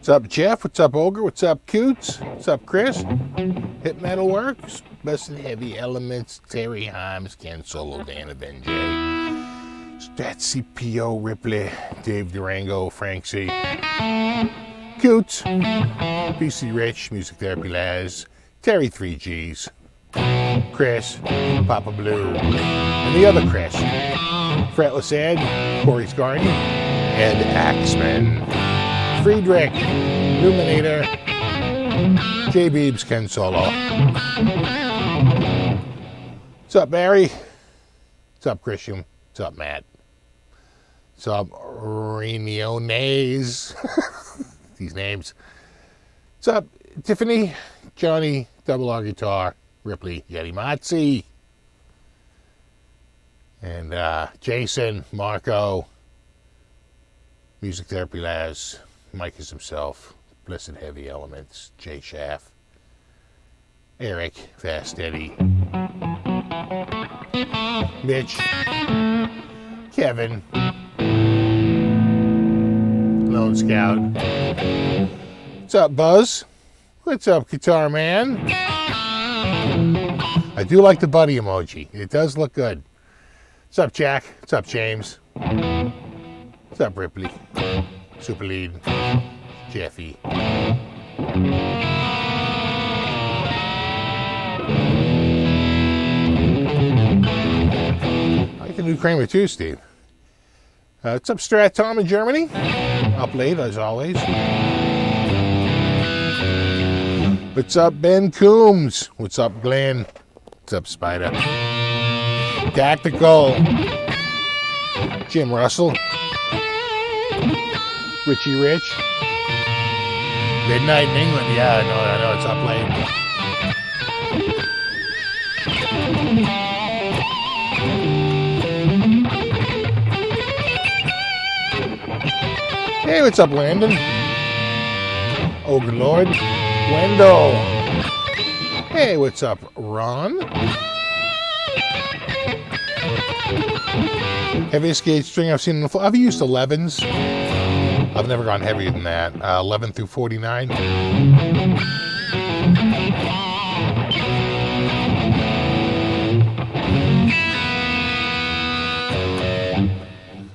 What's up, Jeff? What's up, Ogre? What's up, Coots? What's up, Chris? Hit Metal Works, Best in Heavy Elements, Terry Himes, Ken Solo, Dan Avenge, Strat CPO, Ripley, Dave Durango, Frank C, Coots, PC Rich, Music Therapy Laz, Terry 3Gs, Chris, Papa Blue, and the other Chris, Fretless Ed, Corey's Garden, and Axeman. Friedrich, Illuminator, J. Beebs, Ken Solo. What's up, Barry? What's up, Christian? What's up, Matt? What's up, Reniones? These names. What's up, Tiffany, Johnny, Double R Guitar, Ripley, Yeti Matzi, and Jason, Marco, Music Therapy Laz, Mike is himself, Blessed Heavy Elements, Jay Schaff, Eric, Fast Eddie, Mitch, Kevin, Lone Scout. What's up, Buzz? What's up, Guitar Man? I do like the buddy emoji. It does look good. What's up, Jack? What's up, James? What's up, Ripley? Super Lead, Jeffy. I like the new Kramer too, Steve. What's up, Strat Tom in Germany? Up late, as always. What's up, Ben Coombs? What's up, Glenn? What's up, Spider? Tactical. Jim Russell. Richie Rich. Midnight in England. Yeah, I know it's up late. Hey, what's up, Landon? Ogre Lord. Wendell. Hey, what's up, Ron? Heaviest gauge string I've seen in the floor. I've used 11s. I've never gone heavier than that. 11 through 49.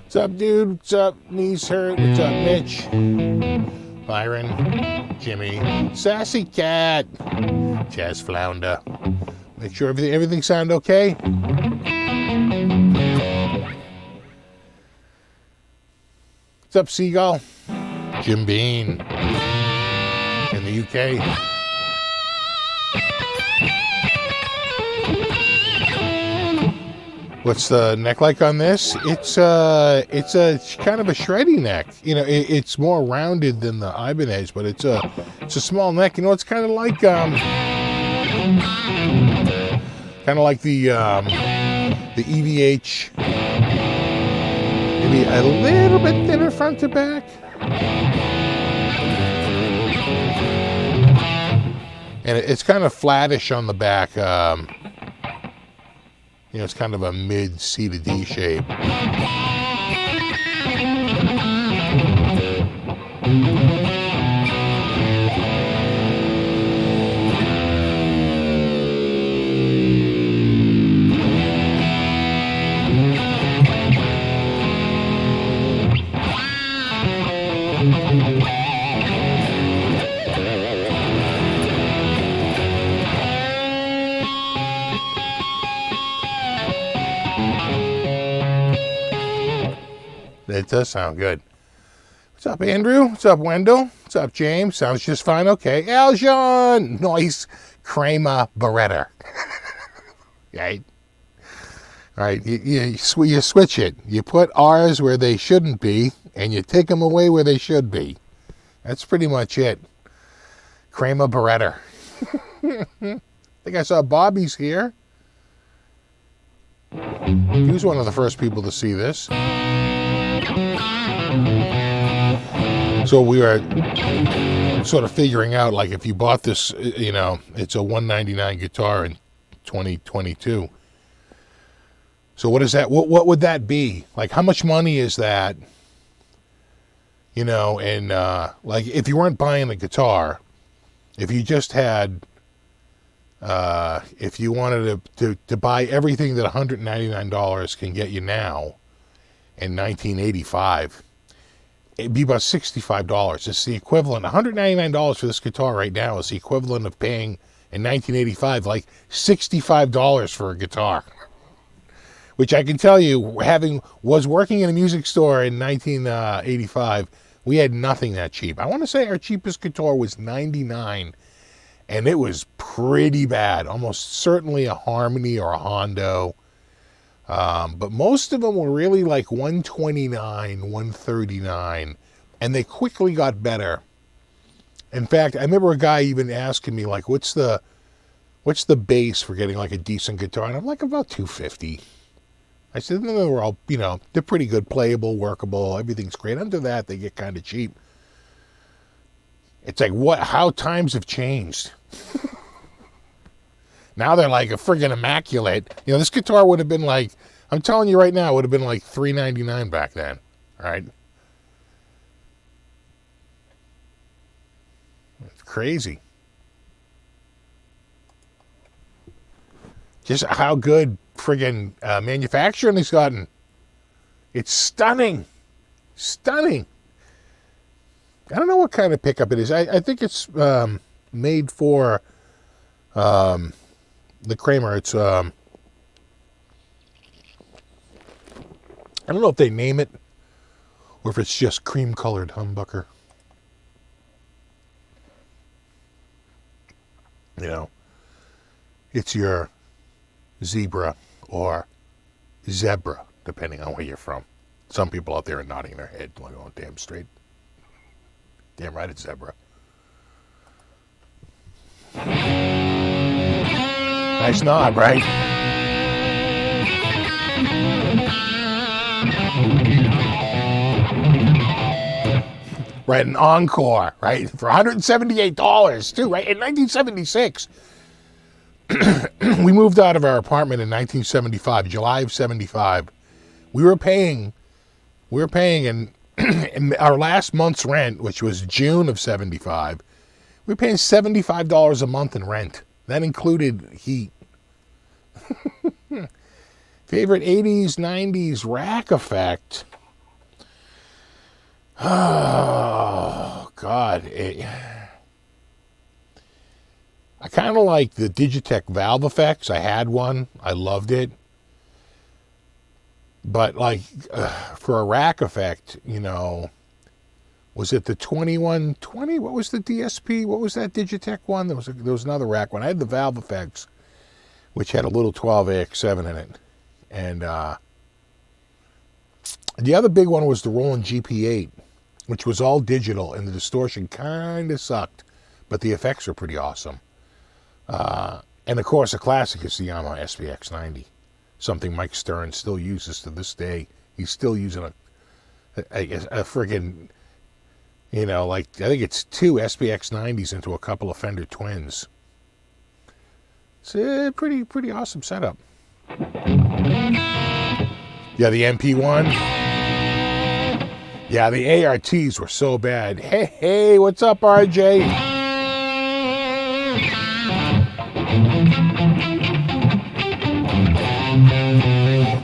What's up, dude? What's up, Knees Hurt? What's up, Mitch? Byron, Jimmy, Sassy Cat, Jazz Flounder. Make sure everything sound okay. What's up, Seagull? Jim Bean in the UK. What's the neck like on this? It's a kind of a shreddy neck. You know, it's more rounded than the Ibanez, but it's a small neck. You know, it's kind of like the EVH. Maybe a little bit thinner front to back. And it's kind of flattish on the back. You know, it's kind of a mid-C to D shape. It does sound good. What's up, Andrew? What's up, Wendell? What's up, James? Sounds just fine. Okay. Aljon! Nice. Kramer Baretta. Right? All right. You switch it. You put R's where they shouldn't be, and you take them away where they should be. That's pretty much it. Kramer Baretta. I think I saw Bobby's here. He was one of the first people to see this. So we were sort of figuring out, like, if you bought this, you know, it's a $199 guitar in 2022. So what is that? What would that be? Like, how much money is that? You know, and like if you weren't buying a guitar, if you just had, if you wanted to buy everything that $199 can get you now in 1985, it'd be about $65. It's the equivalent. $199 for this guitar right now is the equivalent of paying in 1985 like $65 for a guitar. Which I can tell you, was working in a music store in 1985, we had nothing that cheap. I want to say our cheapest guitar was $99, and it was pretty bad. Almost certainly a Harmony or a Hondo. But most of them were really like $129, $139, and they quickly got better. In fact, I remember a guy even asking me, like, what's the base for getting like a decent guitar? And I'm like, about $250. I said, no, they're all, you know, they're pretty good, playable, workable, everything's great. Under that, they get kind of cheap. It's like, how times have changed. Now they're like a friggin' immaculate. You know, this guitar would have been like, I'm telling you right now, it would have been like $399 back then, all right? It's crazy. Just how good friggin' manufacturing has gotten. It's stunning. Stunning. I don't know what kind of pickup it is. I think it's made for the Kramer. It's I don't know if they name it or if it's just cream-colored humbucker. You know, it's your zebra or zebra, depending on where you're from. Some people out there are nodding their head, like, oh, damn straight. Damn right it's zebra. Nice nod, right? Right, an Encore, right? For $178, too, right? In 1976. We moved out of our apartment in 1975, July of 75. We were paying in our last month's rent, which was June of 75, we were paying $75 a month in rent. That included heat. Favorite 80s, 90s rack effect. Oh, God. I kind of like the Digitech valve effects. I had one. I loved it. But like for a rack effect, you know, was it the 2120? What was the DSP? What was that Digitech one? There was another rack one. I had the valve effects, which had a little 12AX7 in it. And the other big one was the Roland GP8, which was all digital, and the distortion kind of sucked, but the effects were pretty awesome. And of course, a classic is the Yamaha SBX90, something Mike Stern still uses to this day. He's still using a friggin', you know, like, I think it's 2 SBX90s into a couple of Fender Twins. It's a pretty awesome setup. Yeah, the MP1. Yeah, the ARTs were so bad. Hey, what's up, RJ?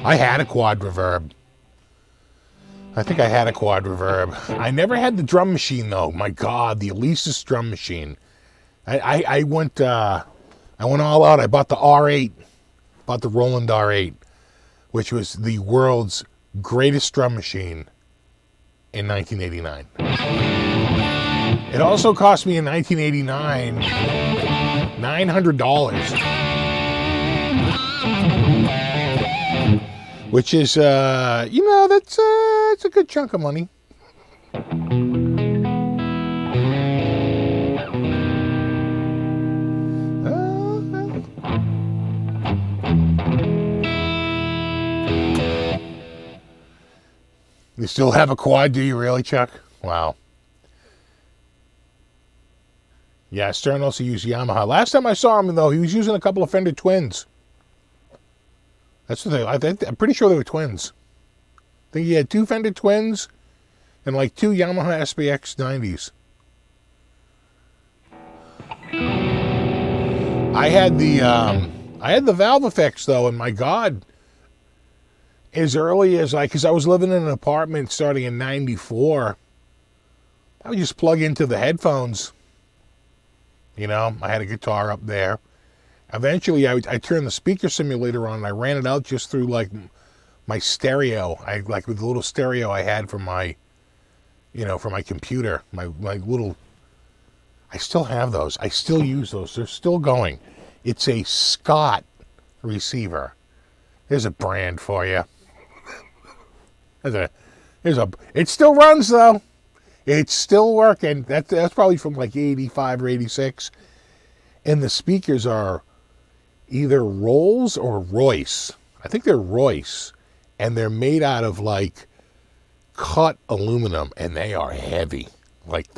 I had a quad reverb. I think I had a quad reverb. I never had the drum machine, though. My God, the Alesis drum machine. I went all out. I bought the R8. Bought the Roland R8, which was the world's greatest drum machine in 1989. It also cost me in 1989 $900, which is, you know, that's it's a good chunk of money. You still have a quad, do you really, Chuck? Wow. Yeah, Stern also used Yamaha. Last time I saw him, though, he was using a couple of Fender Twins. That's what I'm pretty sure they were twins. I think he had 2 Fender Twins, and like 2 Yamaha SBX 90s. I had the valve effects though, and my God, as early as because I was living in an apartment starting in '94, I would just plug into the headphones. You know, I had a guitar up there. Eventually, I turned the speaker simulator on and I ran it out just through like my stereo. With the little stereo I had for my, for my computer, my little. I still have those. I still use those. They're still going. It's a Scott receiver. There's a brand for you. It still runs though. It's still working. That's probably from like 85 or 86. And the speakers are either Rolls or Royce. I think they're Royce. And they're made out of like cut aluminum, and they are heavy. Like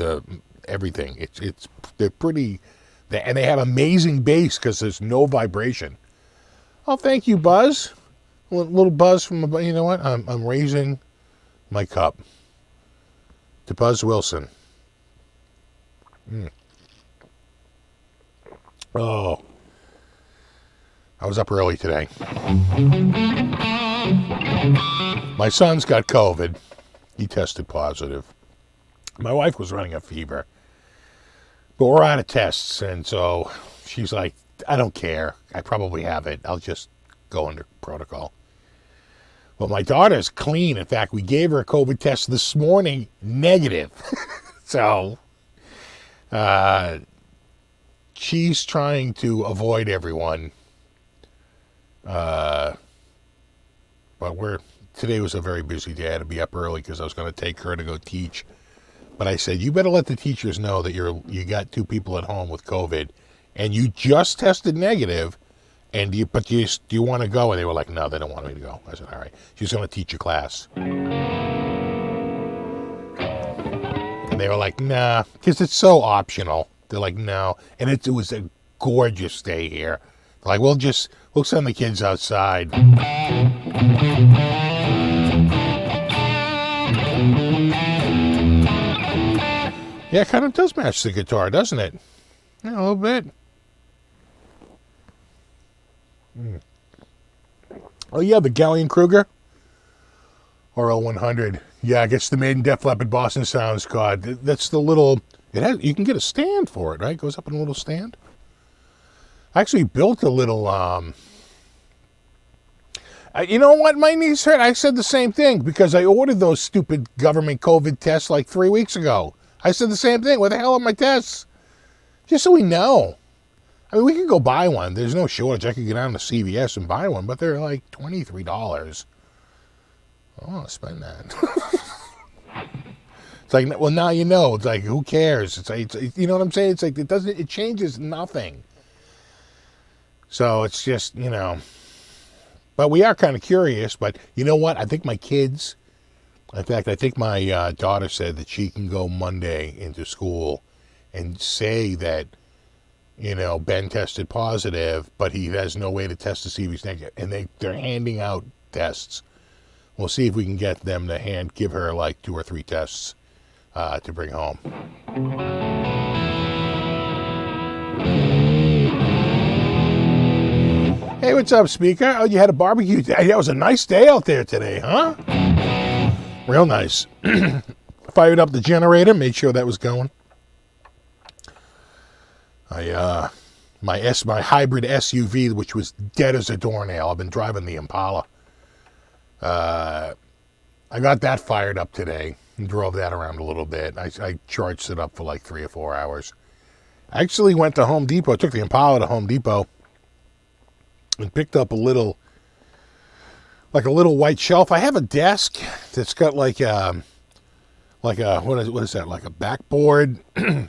everything. They're pretty, and they have amazing bass because there's no vibration. Oh, thank you, Buzz. A little buzz from, you know what? I'm raising my cup to Buzz Wilson. Oh, I was up early today. My son's got COVID. He tested positive. My wife was running a fever. But we're out of tests, and so she's like, I don't care. I probably have it. I'll just go under protocol. But my daughter's clean. In fact, we gave her a COVID test this morning, negative. So, she's trying to avoid everyone. But today was a very busy day. I had to be up early because I was going to take her to go teach. But I said, you better let the teachers know that you got 2 people at home with COVID, and you just tested negative, and do you want to go? And they were like, no, they don't want me to go. I said, all right. She's going to teach a class. And they were like, nah, because it's so optional. They're like, no. And it was a gorgeous day here. They're like, we'll send the kids outside. Yeah, it kind of does match the guitar, doesn't it? Yeah, a little bit. Oh, yeah, the Galleon Kruger. RL100. Yeah, I guess the Maiden Def Leppard Boston Sounds card. That's the little... You can get a stand for it, right? It goes up in a little stand. I actually built a little... you know what my niece heard? I said the same thing because I ordered those stupid government COVID tests like 3 weeks ago. I said the same thing. Where the hell are my tests? Just so we know. I mean, we could go buy one. There's no shortage. I could go down to CVS and buy one, but they're like $23. I want to spend that. It's like, well, now you know. It's like, who cares? It's like, you know what I'm saying? It's like, it changes nothing. So it's just, But we are kind of curious. But you know what? I think my kids... In fact, I think my daughter said that she can go Monday into school and say that, Ben tested positive, but he has no way to test to see if he's negative. And they're handing out tests. We'll see if we can get them to give her like 2 or 3 tests to bring home. Hey, what's up, speaker? Oh, you had a barbecue day. That was a nice day out there today, huh? Real nice. Fired up the generator, made sure that was going. My hybrid SUV, which was dead as a doornail. I've been driving the Impala. I got that fired up today and drove that around a little bit. I charged it up for like 3 or 4 hours. I actually went to Home Depot, took the Impala to Home Depot and picked up a little white shelf. I have a desk that's got what is that? Like a backboard, I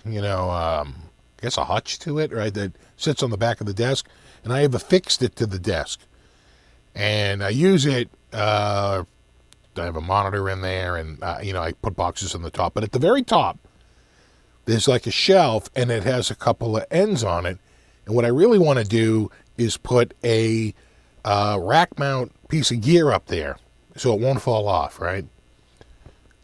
guess a hutch to it, right? That sits on the back of the desk, and I have affixed it to the desk, and I use it. I have a monitor in there, and I put boxes on the top. But at the very top, there's like a shelf, and it has a couple of ends on it. And what I really want to do is put a rack mount piece of gear up there so it won't fall off, right?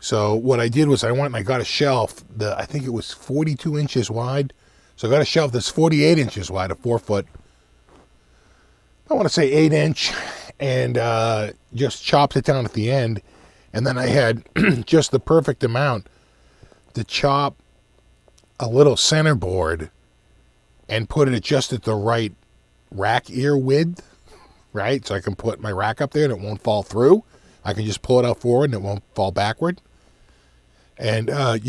So what I did was I went and I got a shelf. I think it was 42 inches wide. So I got a shelf that's 48 inches wide, a 4-foot. I want to say 8-inch, and just chopped it down at the end. And then I had just the perfect amount to chop a little center board and put it just at the right rack ear width, right? So I can put my rack up there and it won't fall through. I can just pull it out forward and it won't fall backward. And I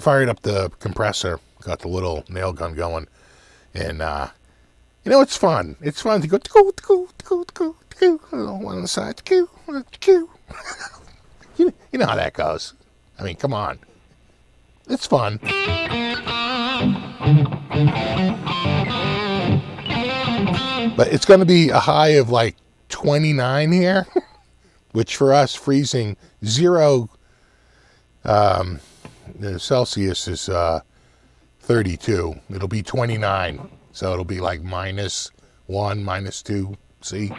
fired up the compressor, got the little nail gun going, and it's fun. It's fun to go one on the side, you know how that goes. I mean, come on, it's fun. But it's going to be a high of like 29 here, which for us freezing 0. The Celsius is 32. It'll be 29. So it'll be like -1, -2. See?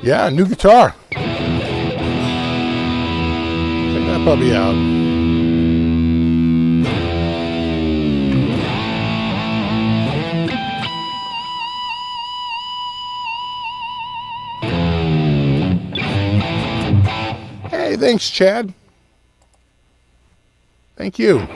Yeah, new guitar. Check that puppy out. Hey, thanks, Chad. Thank you.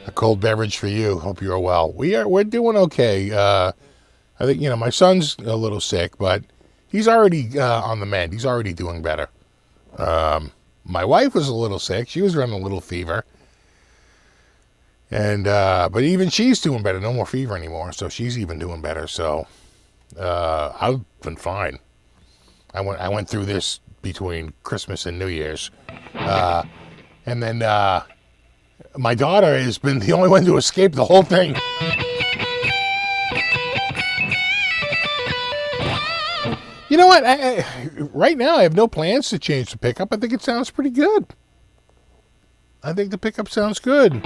A cold beverage for you. Hope you're well. We're doing okay. I think, my son's a little sick, but he's already on the mend. He's already doing better. My wife was a little sick. She was running a little fever. And but even she's doing better. No more fever anymore. So she's even doing better. So I've been fine. I went through this between Christmas and New Year's. And then my daughter has been the only one to escape the whole thing. You know what? Right now I have no plans to change the pickup. I think it sounds pretty good. I think the pickup sounds good.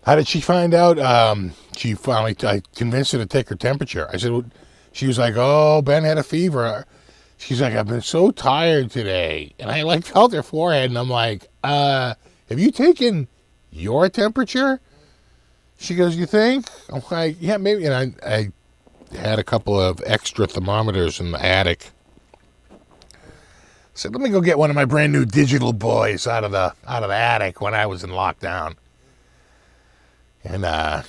How did she find out? I convinced her to take her temperature. I said, she was like, oh, Ben had a fever. She's like, I've been so tired today. And I felt her forehead and I'm like, have you taken your temperature? She goes, you think? I'm like, yeah, maybe. And I had a couple of extra thermometers in the attic. So let me go get one of my brand new digital boys out of the attic when I was in lockdown. And I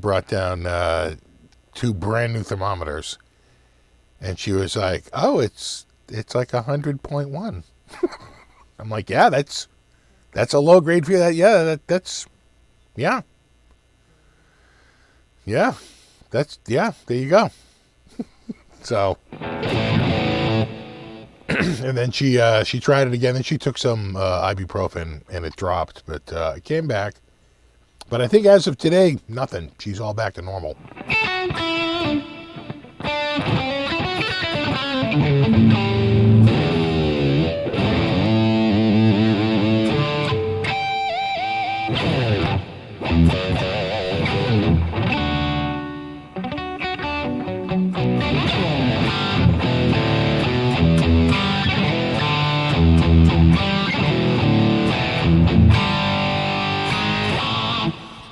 brought down 2 brand new thermometers, and she was like, "Oh, it's like 100.1." I'm like, "Yeah, that's a low grade for that. Yeah, that's yeah, that's yeah. There you go." So, and then she tried it again, and she took some ibuprofen, and it dropped, but it came back. But I think as of today, nothing. She's all back to normal.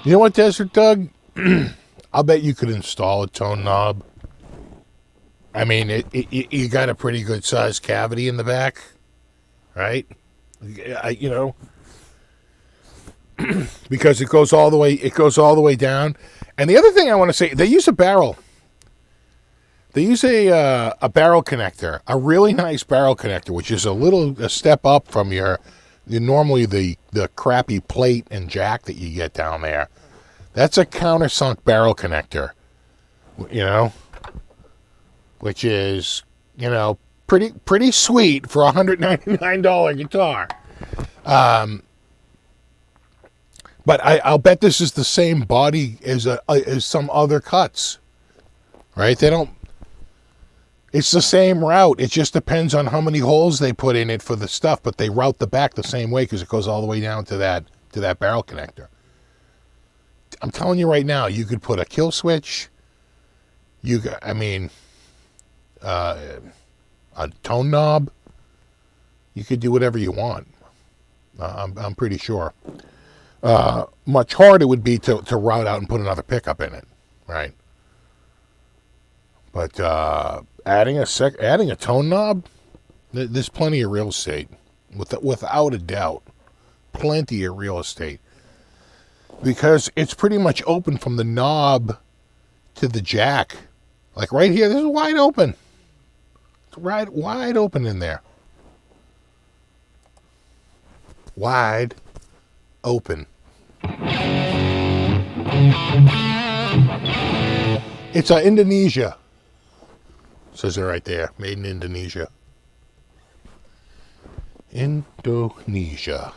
You know what, Desert Doug? I'll bet you could install a tone knob. I mean, you got a pretty good sized cavity in the back, right? Because it goes all the way down. And the other thing I want to say, they use a barrel. They use a barrel connector, a really nice barrel connector, which is a step up from normally the crappy plate and jack that you get down there. That's a countersunk barrel connector, which is, pretty sweet for a $199 guitar. But I'll bet this is the same body as some other cuts, right? It's the same route. It just depends on how many holes they put in it for the stuff, but they route the back the same way because it goes all the way down to that barrel connector. I'm telling you right now, you could put a kill switch. A tone knob. You could do whatever you want. I'm pretty sure. Much harder would be to route out and put another pickup in it, right? But adding a tone knob, there's plenty of real estate, without a doubt, plenty of real estate, because it's pretty much open from the knob to the jack. Like right here, this is wide open. It's wide open in there. Wide open. It's Indonesia. Says it right there. Made in Indonesia. Indonesia.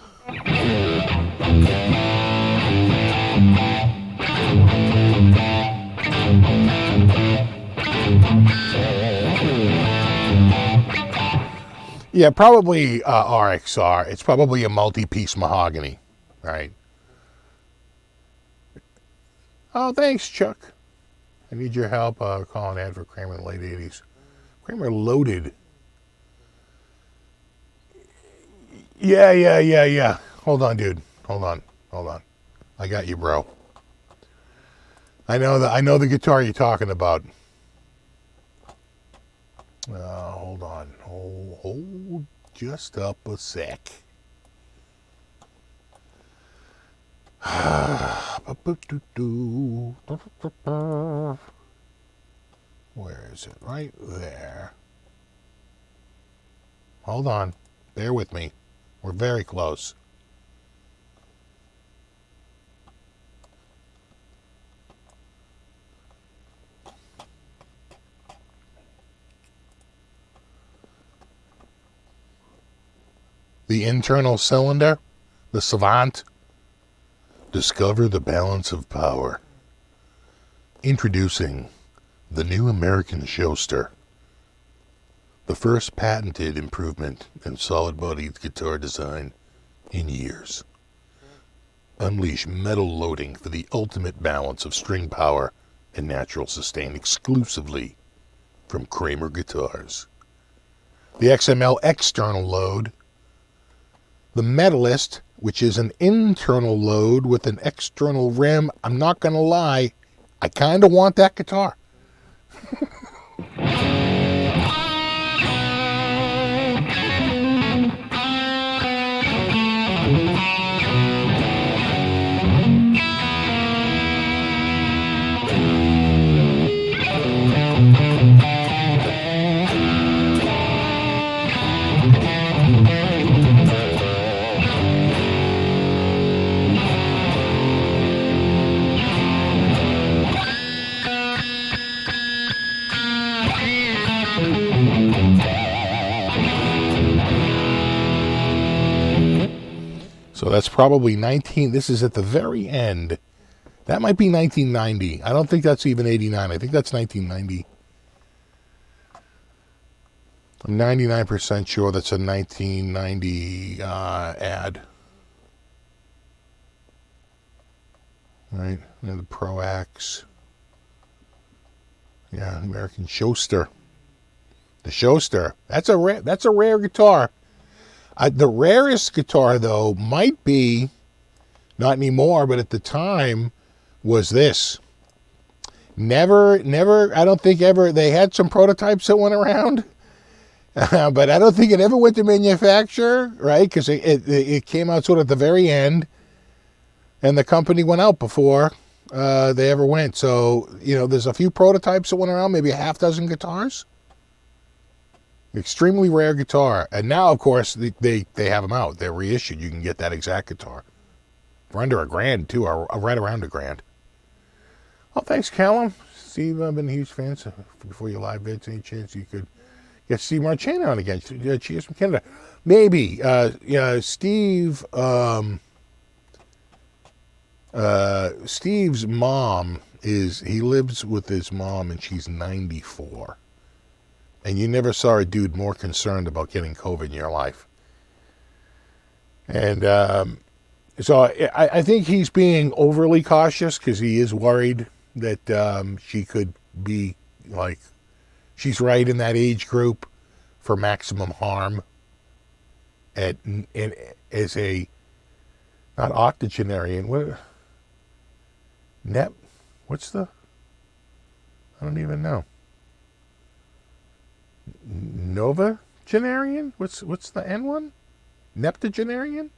Yeah, probably RXR. It's probably a multi-piece mahogany, right? Oh, thanks, Chuck. I need your help calling an ad for Kramer in the late 80s. Kramer loaded. Yeah. Hold on, dude. Hold on. I got you, bro. I know the guitar you're talking about. Hold on. Hold just up a sec. Where is it? Right there. Hold on. Bear with me. We're very close. The internal cylinder, the Savant. Discover the balance of power. Introducing the new American Showster, the first patented improvement in solid-bodied guitar design in years. Unleash metal loading for the ultimate balance of string power and natural sustain exclusively from Kramer Guitars. The XML external load, the Metalist, which is an internal load with an external rim. I'm not going to lie, I kind of want that guitar. So that's probably this is at the very end. That might be 1990. I don't think that's even 89. I think that's 1990. I'm 99% sure that's a 1990 ad. Right, and the Pro-Axe. Yeah, American Showster. The Showster. That's a rare guitar. The rarest guitar, though, might be, not anymore, but at the time, was this. Never, I don't think ever, they had some prototypes that went around, but I don't think it ever went to manufacture, right? Because it came out sort of at the very end, and the company went out before they ever went. So, there's a few prototypes that went around, maybe a half dozen guitars. Extremely rare guitar. And now, of course, they have them out. They're reissued. You can get that exact guitar for under $1,000 too, or right around $1,000. Oh, thanks, Callum. Steve, I've been a huge fan. So before your live vids, any chance you could get Steve Marchena on again? Cheers from Canada. Maybe. Steve. Steve's mom he lives with his mom, and she's 94. And you never saw a dude more concerned about getting COVID in your life. And so I think he's being overly cautious because he is worried that she could be she's right in that age group for maximum harm as a, not octogenarian, I don't even know. Novagenarian? What's the N one? Neptogenarian?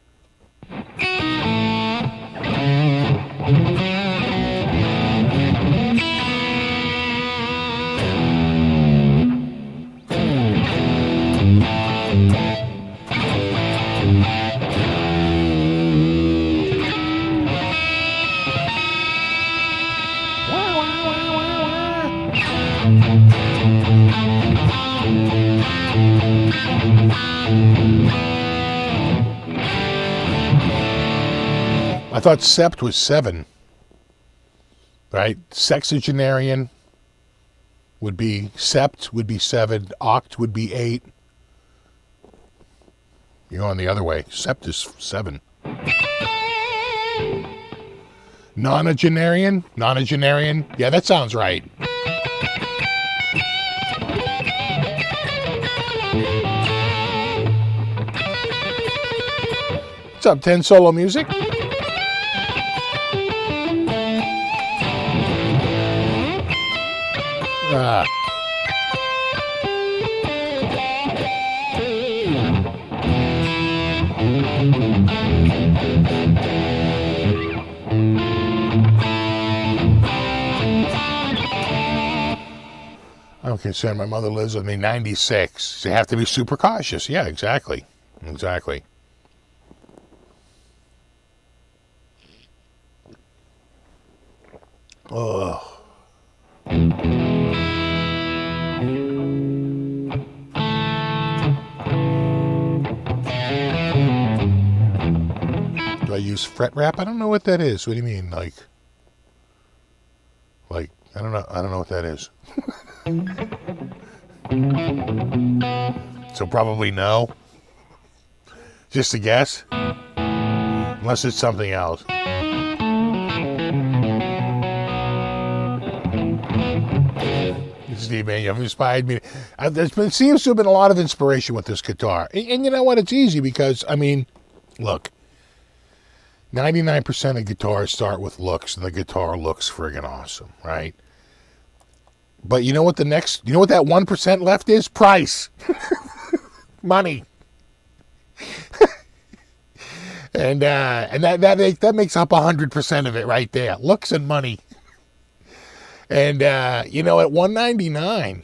I thought sept was 7, right? Sexagenarian would be, sept would be 7, oct would be 8. You're going the other way. Sept is 7. Nonagenarian? Nonagenarian? Yeah, that sounds right. What's up, 10 Solo Music? I'm concerned my mother lives with me, 96. So you have to be super cautious. Yeah, exactly. Exactly. Oh. Do I use fret wrap? I don't know what that is. What do you mean? Like I don't know what that is. So probably no. Just a guess. Unless it's something else. Steve, man, you've inspired me. Seems to have been a lot of inspiration with this guitar. And you know what? It's easy because, look, 99% of guitars start with looks, and the guitar looks friggin' awesome, right? But you know what that 1% left is? Price. Money. and that makes up 100% of it right there. Looks and money. And, at $199,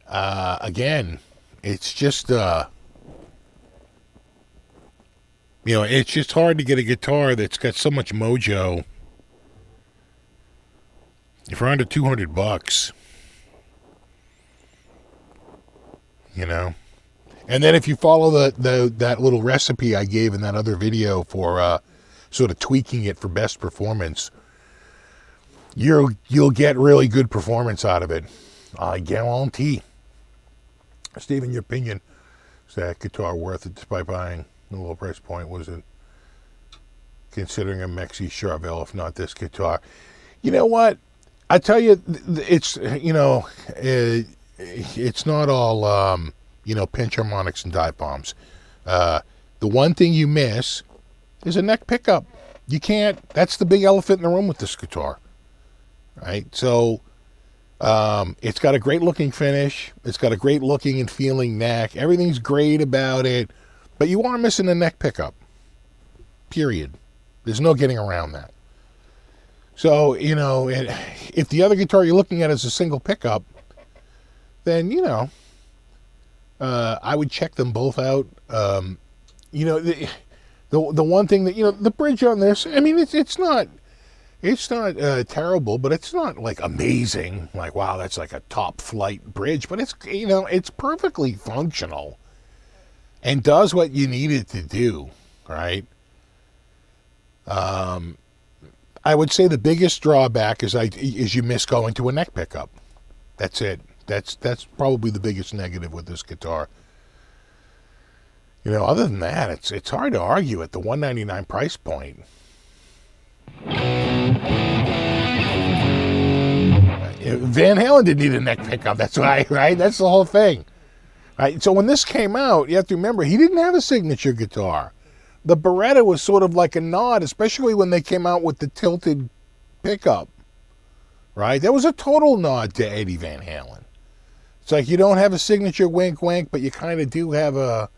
again, it's just, it's just hard to get a guitar that's got so much mojo. If you're under $200, And then if you follow that little recipe I gave in that other video for sort of tweaking it for best performance, you'll get really good performance out of it. I guarantee. Steve, in your opinion, is that guitar worth it despite buying the low price point? Was it considering a Mexi Charvel, if not this guitar? You know what? I tell you, it's it's not all pinch harmonics and dive bombs. The one thing you miss is a neck pickup. You can't. That's the big elephant in the room with this guitar. Right, so it's got a great looking finish. It's got a great looking and feeling neck. Everything's great about it, but you are missing a neck pickup. Period. There's no getting around that. So, you know, if the other guitar you're looking at is a single pickup, then, you know, I would check them both out. You know, the one thing that, you know, the bridge on this, I mean, it's not terrible, but it's not like amazing. Like, wow, that's like a top flight bridge, but it's, you know, it's perfectly functional and does what you need it to do, right? I would say the biggest drawback is you miss going to a neck pickup. That's it. That's probably the biggest negative with this guitar. You know, other than that, it's hard to argue at the $199 price point. Van Halen didn't need a neck pickup. That's why, right? That's the whole thing. Right? So when this came out, you have to remember, he didn't have a signature guitar. The Baretta was sort of like a nod, especially when they came out with the tilted pickup. Right? That was a total nod to Eddie Van Halen. It's like you don't have a signature wink wink, but you kind of do have a,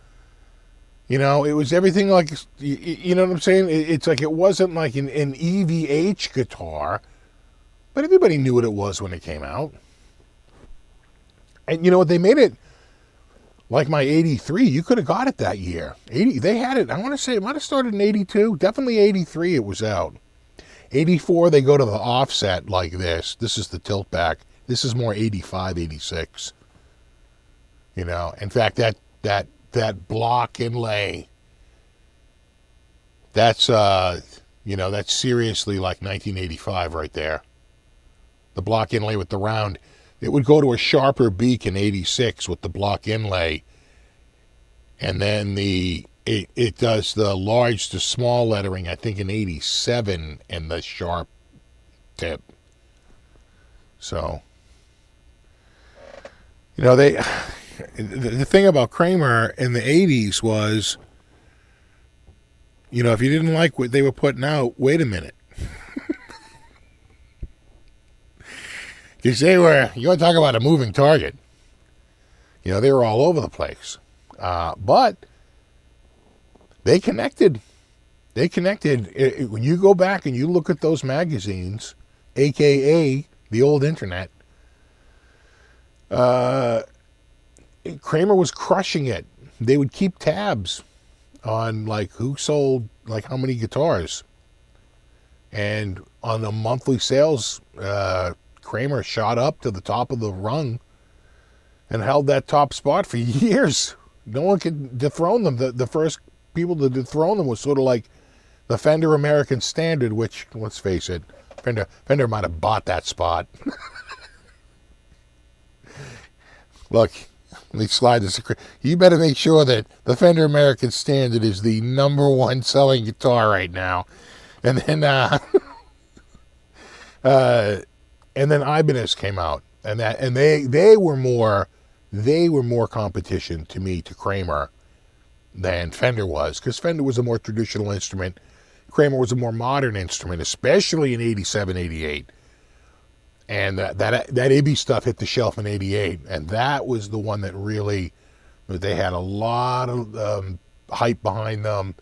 you know, it was everything like, you know what I'm saying? It's like it wasn't like an EVH guitar, but everybody knew what it was when it came out. And you know what, they made it like my 83. You could have got it that year. They had it, I want to say it might have started in 82. Definitely 83 it was out. 84 they go to the offset like this. This is the tilt back. This is more 85, 86. You know, in fact, that block inlay, that's, you know, that's seriously like 1985 right there. The block inlay with the round. It would go to a sharper beak in 86 with the block inlay. And then it does the large to small lettering, I think, in 87 and the sharp tip. So, you know, the thing about Kramer in the 80s was, you know, if you didn't like what they were putting out, wait a minute. Because you want to talk about a moving target. You know, they were all over the place. But they connected. They connected. When you go back and you look at those magazines, a.k.a. the old internet, Kramer was crushing it. They would keep tabs on like who sold like how many guitars. And on the monthly sales, Kramer shot up to the top of the rung and held that top spot for years. No one could dethrone them. The first people to dethrone them was sort of like the Fender American Standard, which, let's face it, Fender might have bought that spot. Look, let me slide this. You better make sure that the Fender American Standard is the #1 selling guitar right now. And then and then Ibanez came out, and they were more competition to me, to Kramer, than Fender was, because Fender was a more traditional instrument. Kramer was a more modern instrument, especially in 87, 88. And that Ibby stuff hit the shelf in 88, and that was the one that really, they had a lot of hype behind them.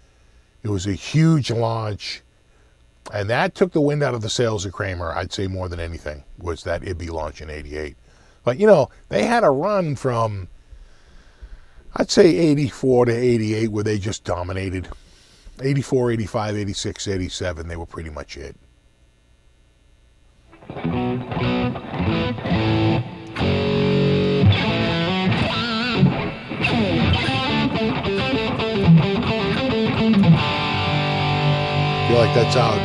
It was a huge launch. And that took the wind out of the sails of Kramer, I'd say, more than anything, was that Ibby launch in 88. But, you know, they had a run from, I'd say, 84 to 88 where they just dominated. 84, 85, 86, 87, they were pretty much it. Feel like that's out.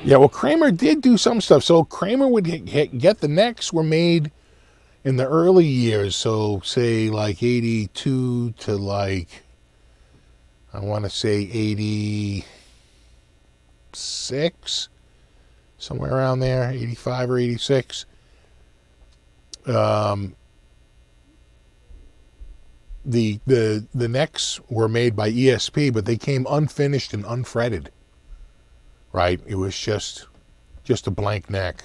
Yeah, well, Kramer did do some stuff. So Kramer would get the necks were made in the early years. So say like 82 to like, I want to say 86, somewhere around there, 85 or 86. The necks were made by ESP, but they came unfinished and unfretted. Right, it was just a blank neck,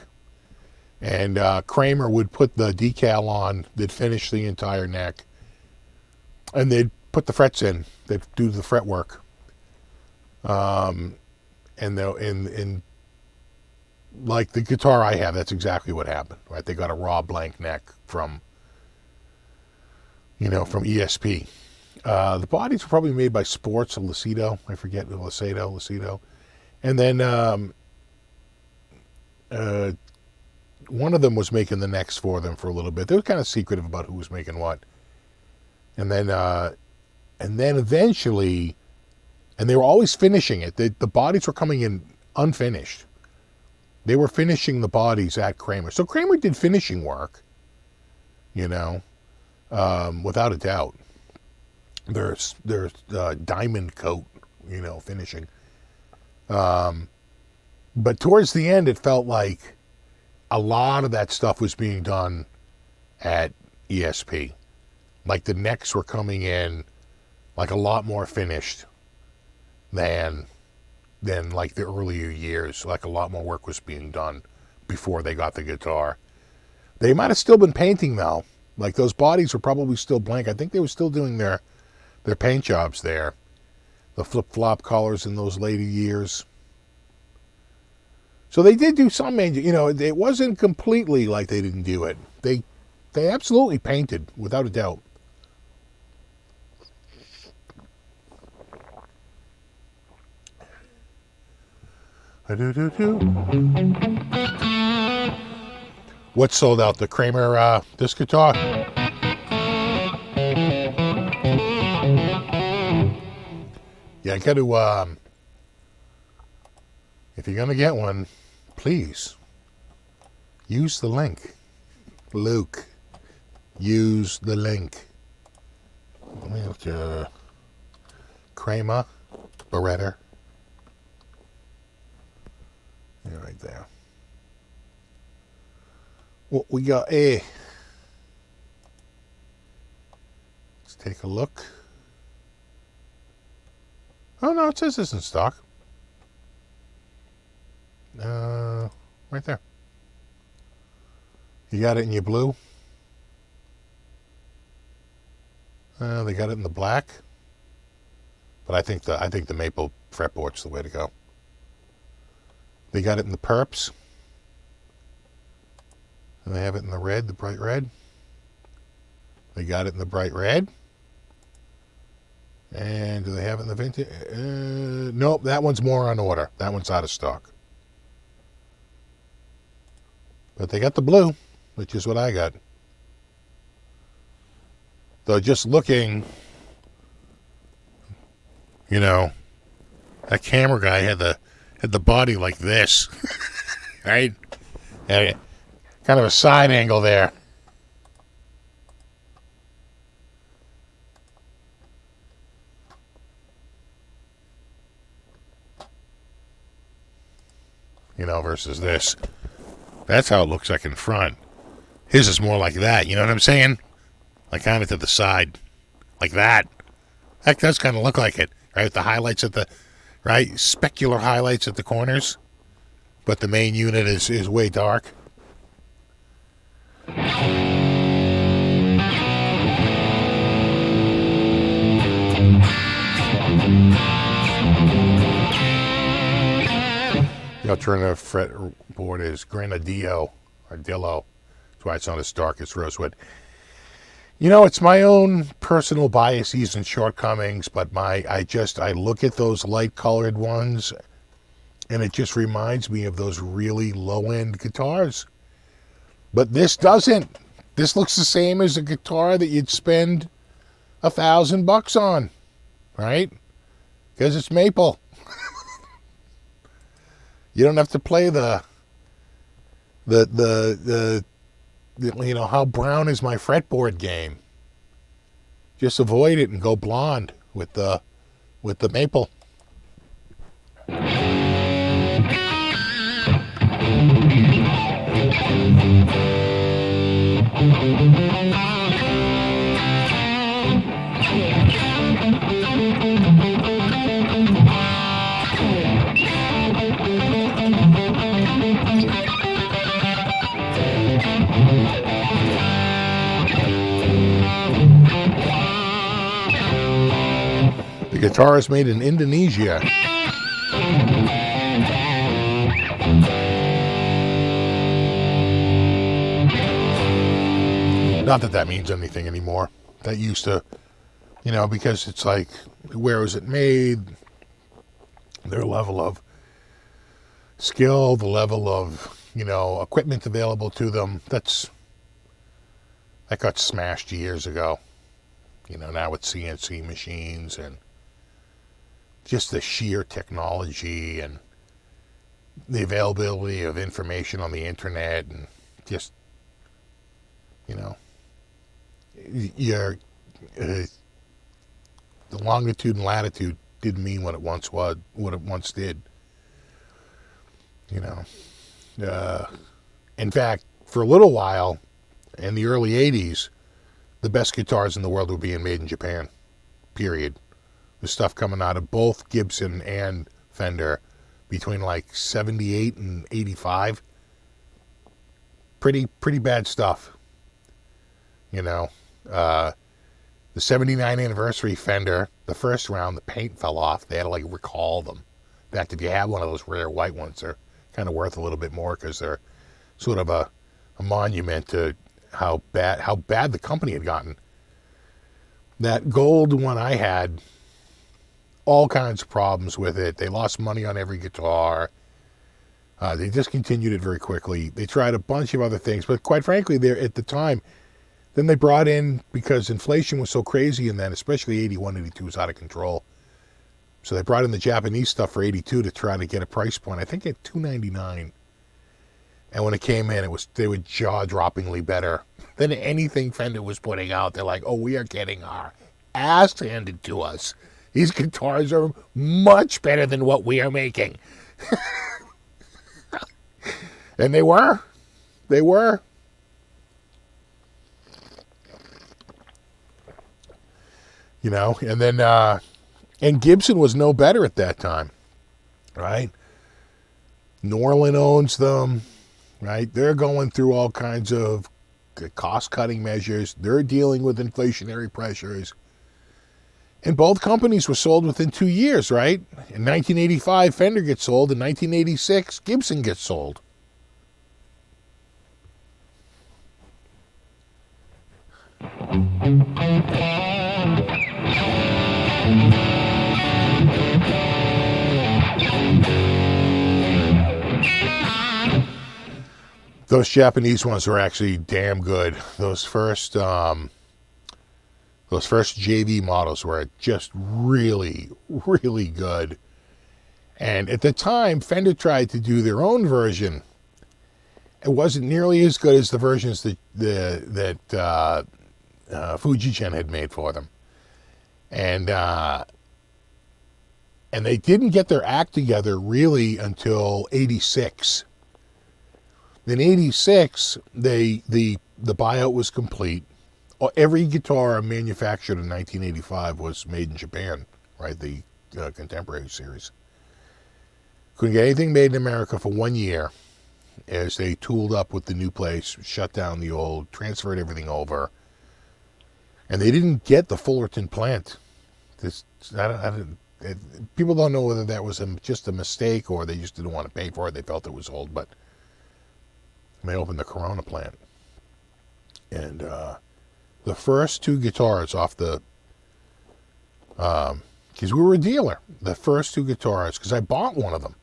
and Kramer would put the decal on that finished the entire neck, and they'd put the frets in. They'd do the fret work. And like the guitar I have, that's exactly what happened. Right? They got a raw blank neck from ESP. The bodies were probably made by Sports or Lucido. I forget, Lucido. And then one of them was making the necks for them for a little bit. They were kind of secretive about who was making what. And then eventually, and they were always finishing it. The bodies were coming in unfinished. They were finishing the bodies at Kramer. So Kramer did finishing work, without a doubt. There's diamond coat, finishing. But towards the end, it felt like a lot of that stuff was being done at ESP. Like the necks were coming in like a lot more finished than like the earlier years. Like a lot more work was being done before they got the guitar. They might have still been painting though. Like those bodies were probably still blank. I think they were still doing their paint jobs there. The flip-flop collars in those later years. So they did do some, it wasn't completely like they didn't do it. They absolutely painted, without a doubt. What sold out? The Kramer this guitar? Yeah, I got to, if you're going to get one, please use the link. Luke, use the link. Let me have to Kramer Baretta. Yeah, right there. What we got here? Let's take a look. Oh no, it says this in stock. Right there. You got it in your blue. They got it in the black. But I think the maple fretboard's the way to go. They got it in the perps. And they have it in the red, the bright red. They got it in the bright red. And do they have it in the vintage? Nope, that one's more on order. That one's out of stock. But they got the blue, which is what I got. Though just looking, that camera guy had the body like this, right? Kind of a side angle there. Versus this. That's how it looks like in front. His is more like that, you know what I'm saying? Like kind of to the side. Like that. That does kind of look like it, right? With the highlights at the, right? Specular highlights at the corners. But the main unit is way dark. The alternative fretboard is Granadillo or Dillo. That's why it's not as dark as rosewood. It's my own personal biases and shortcomings, but I look at those light colored ones and it just reminds me of those really low end guitars. But this doesn't. This looks the same as a guitar that you'd spend $1,000 on, right? Because it's maple. You don't have to play the how brown is my fretboard game. Just avoid it and go blonde with the maple. The guitar is made in Indonesia. Not that that means anything anymore. That used to, because it's like, where was it made? Their level of skill, the level of, equipment available to them, that got smashed years ago. Now with CNC machines and just the sheer technology and the availability of information on the internet, and just, the longitude and latitude didn't mean what it once was, what it once did. In fact, for a little while, in the early 80s, the best guitars in the world were being made in Japan, period. The stuff coming out of both Gibson and Fender between like 78 and 85. Pretty bad stuff. The 79 anniversary Fender, the first round, the paint fell off. They had to recall them. In fact, if you have one of those rare white ones, they're kind of worth a little bit more because they're sort of a monument to how bad the company had gotten. That gold one I had, all kinds of problems with it. They lost money on every guitar. They discontinued it very quickly. They tried a bunch of other things, but quite frankly, at the time, then they brought in, because inflation was so crazy, and then especially 81, 82 was out of control. So they brought in the Japanese stuff for 82 to try to get a price point. I think at $299. And when it came in, they were jaw-droppingly better than anything Fender was putting out. They're like, oh, we are getting our ass handed to us. These guitars are much better than what we are making. And they were. They were. And then, and Gibson was no better at that time, right? Norlin owns them, right? They're going through all kinds of cost-cutting measures. They're dealing with inflationary pressures. And both companies were sold within 2 years, right? In 1985, Fender gets sold. In 1986, Gibson gets sold. Those Japanese ones were actually damn good. Those first JV models were just really, really good. And at the time, Fender tried to do their own version. It wasn't nearly as good as the versions that Fujigen had made for them. And they didn't get their act together really until 86. In 86, the buyout was complete. Every guitar manufactured in 1985 was made in Japan, right? The Contemporary series. Couldn't get anything made in America for 1 year as they tooled up with the new place, shut down the old, transferred everything over. And they didn't get the Fullerton plant. People don't know whether that was just a mistake or they just didn't want to pay for it. They felt it was old, but they opened the Corona plant. And the first two guitars off the, because we were a dealer, the first two guitars, because I bought one of them,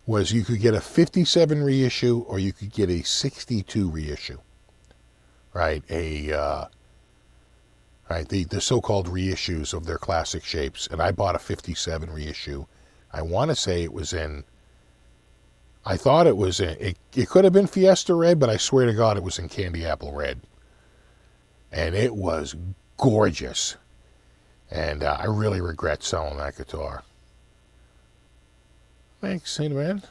was you could get a 57 reissue or you could get a 62 reissue, right? The so-called reissues of their classic shapes. And I bought a 57 reissue. I want to say it was in, I thought it was in, it could have been Fiesta Red, but I swear to God it was in Candy Apple Red. And it was gorgeous. And I really regret selling that guitar. Thanks, hey man.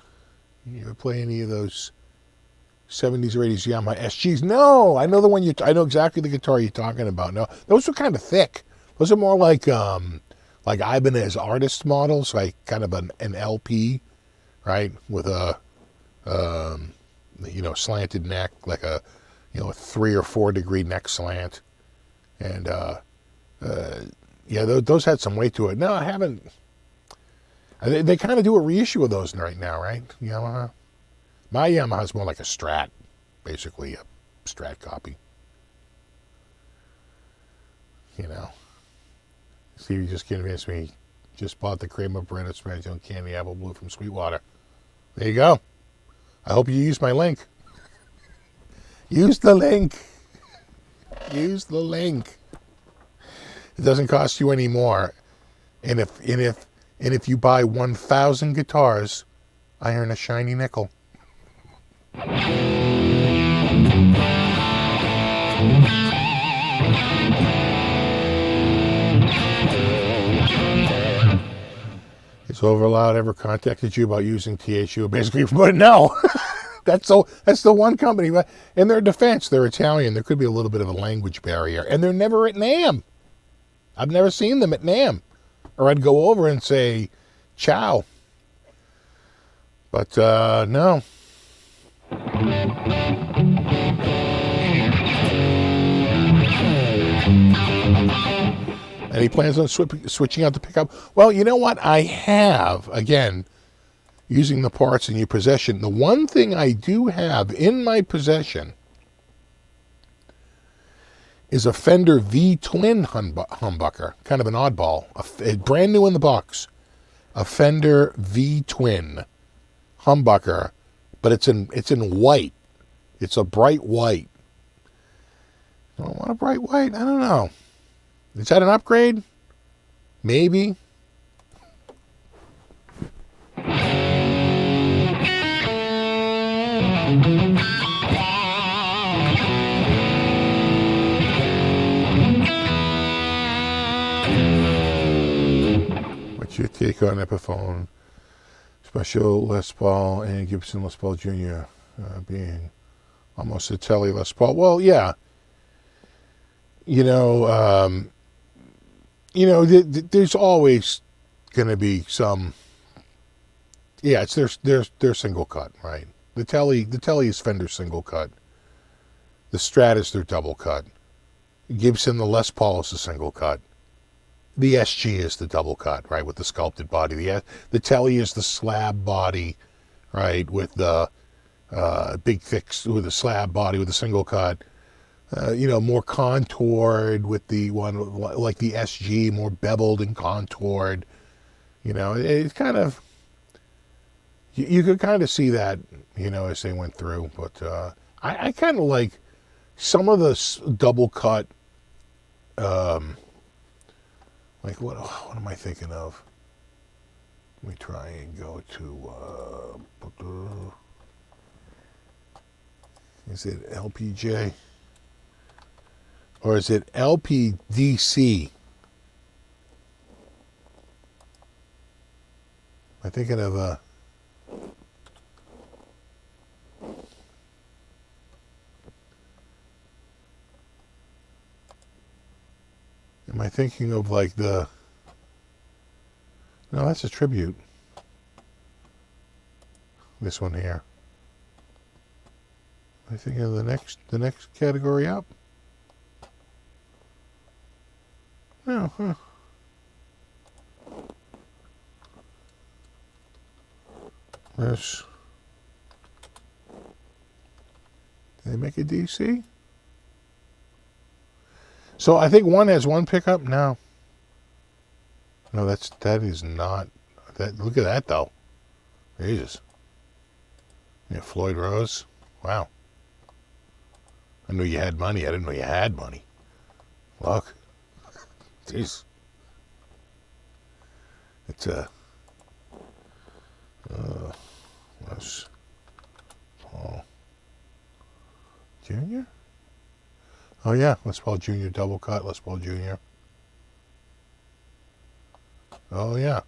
You ever play any of those 70s or 80s Yamaha SGs? No, I know the one I know exactly the guitar you're talking about. No, those were kind of thick. Those are more like Ibanez artist models, like kind of an LP, right? With a, slanted neck, like a 3 or 4 degree neck slant. And Yeah, those had some weight to it. No, I haven't. They kind of do a reissue of those right now, right? Yamaha. My Yamaha's more like a Strat, basically a Strat copy. You know. Stevie just convinced me. Just bought the Kramer Baretta Special Candy Apple Blue from Sweetwater. There you go. I hope you use my link. Use the link. Use the link. It doesn't cost you any more. And if you buy 1,000 guitars, I earn a shiny nickel. Has Overloud ever contacted you about using THU? Basically, but no. That's the one company. But in their defense, they're Italian. There could be a little bit of a language barrier. And they're never at NAMM. I've never seen them at NAMM. Or I'd go over and say, ciao. But, no. And he plans on switching out the pickup. Well, you know what? I have, again, using the parts in your possession. The one thing I do have in my possession is a Fender V-twin humbucker. Kind of an oddball. Brand new in the box. A Fender V-twin humbucker. But it's in white. It's a bright white. Do I want a bright white? I don't know. Is that an upgrade? Maybe. What's your take on Epiphone Special Les Paul and Gibson Les Paul Jr. Being almost a Telly Les Paul? Well, yeah. There's always going to be some. Yeah, it's their single cut, right? The Telly is Fender single cut. The Strat is their double cut. Gibson, the Les Paul is the single cut. The SG is the double cut, right, with the sculpted body. The Telly is the slab body, right, with the big thick with the slab body with the single cut. More contoured with the one like the SG, more beveled and contoured. It's kind of, you could kind of see that, as they went through. But I kind of like some of the double cut, like what am I thinking of? Let me try and go to, is it LPJ? Or is it LPDC? I'm thinking of am I thinking of like the? No, that's a tribute. This one here. Am I thinking of the next category up? No, huh. This. Did they make a DC? So I think one has one pickup. No, that is not that. Look at that though. Jesus. Yeah, Floyd Rose. Wow. I knew you had money. I didn't know you had money. Look. Jeez. It's Les Paul Jr.? Oh yeah, Les Paul Jr. double cut, Les Paul Jr. Oh yeah.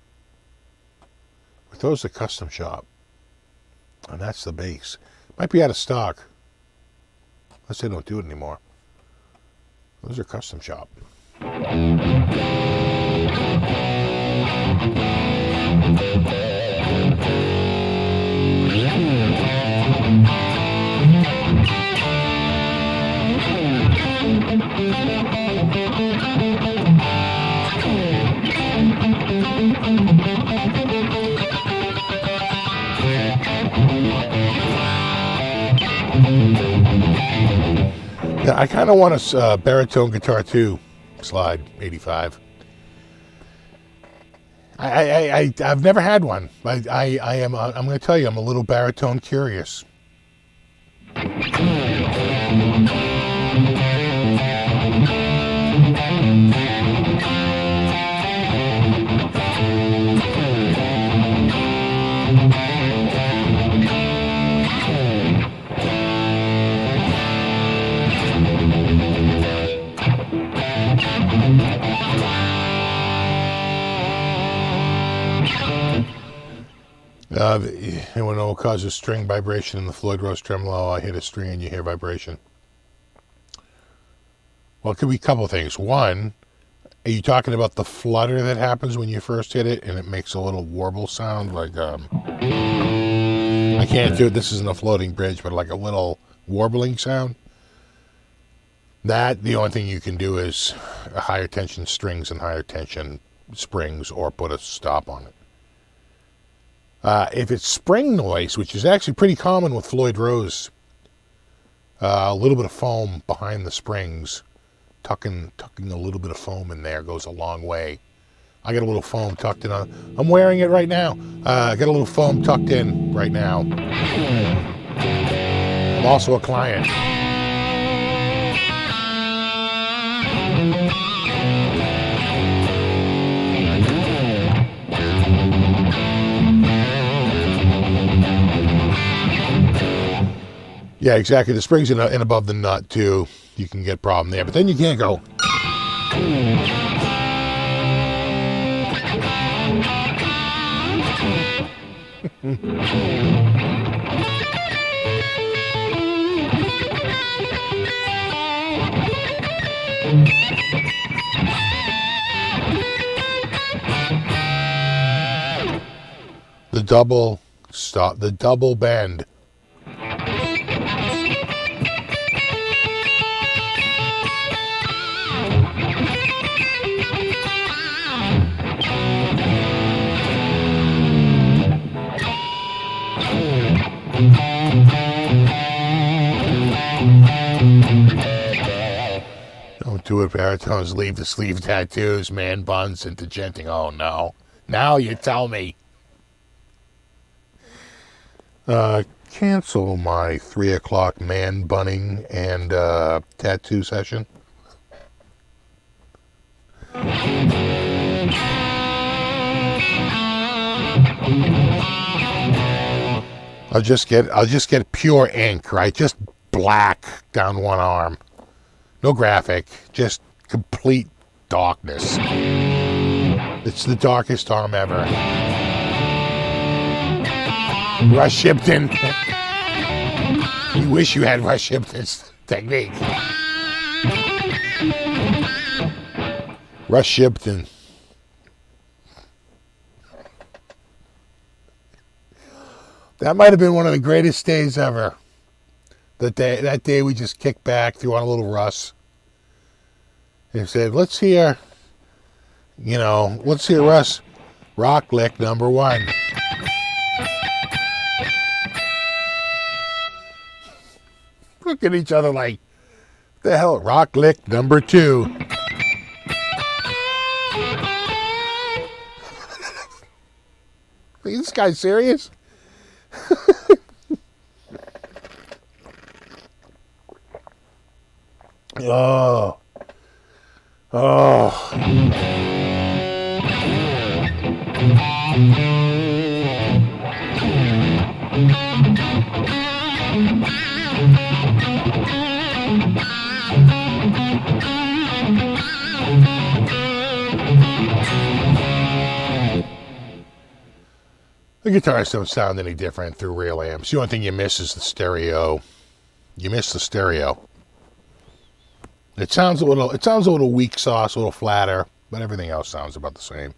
But those are custom shop. And that's the base. Might be out of stock. Unless they don't do it anymore. Those are custom shop. Yeah, I kind of want a baritone guitar too. Slide 85. I've never had one. I'm going to tell you, I'm a little baritone curious. Anyone know what causes string vibration in the Floyd Rose tremolo? I hit a string and you hear vibration. Well, it could be a couple things. One, are you talking about the flutter that happens when you first hit it and it makes a little warble sound? Like, I can't do it. This isn't a floating bridge, but like a little warbling sound. That, the only thing you can do is higher tension strings and higher tension springs or put a stop on it. If it's spring noise, which is actually pretty common with Floyd Rose, a little bit of foam behind the springs, tucking a little bit of foam in there goes a long way. I got a little foam tucked in. I'm wearing it right now. I got a little foam tucked in right now. I'm also a client. Yeah, exactly. The springs in above the nut, too. You can get problem there. But then you can't go. The double stop, the double bend. Don't do it, baritones. Leave the sleeve tattoos, man buns, and degenting. Oh, no. Now you tell me. Cancel my 3 o'clock man bunning and tattoo session. I'll just get pure ink, right? Just black down one arm. No graphic, just complete darkness. It's the darkest arm ever. Rush Shipton. You wish you had Rush Shipton's technique. Rush Shipton. That might have been one of the greatest days ever. That day we just kicked back, threw on a little Russ. And said, let's hear Russ rock lick number 1. Look at each other like, what the hell, rock lick number 2. Is this guy serious? Oh. The guitars don't sound any different through real amps. The only thing you miss is the stereo. You miss the stereo. It sounds a little weak sauce, a little flatter, but everything else sounds about the same.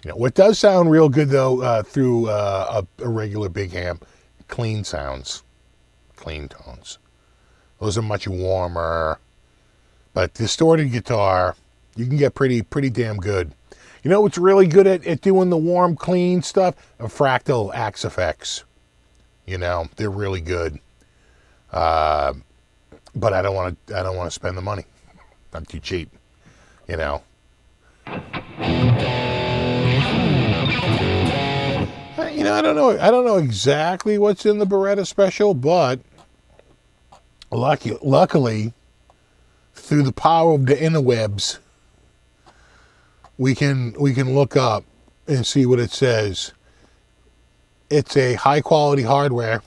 You know, what does sound real good though through a regular big amp, clean sounds, clean tones. Those are much warmer. But distorted guitar, you can get pretty damn good. You know what's really good at doing the warm, clean stuff? Fractal Axe effects. You know, they're really good. But I don't want to spend the money. I'm too cheap, you know. You know, I don't know exactly what's in the Baretta Special, but luckily, through the power of the interwebs, we can look up and see what it says. It's a high quality hardware.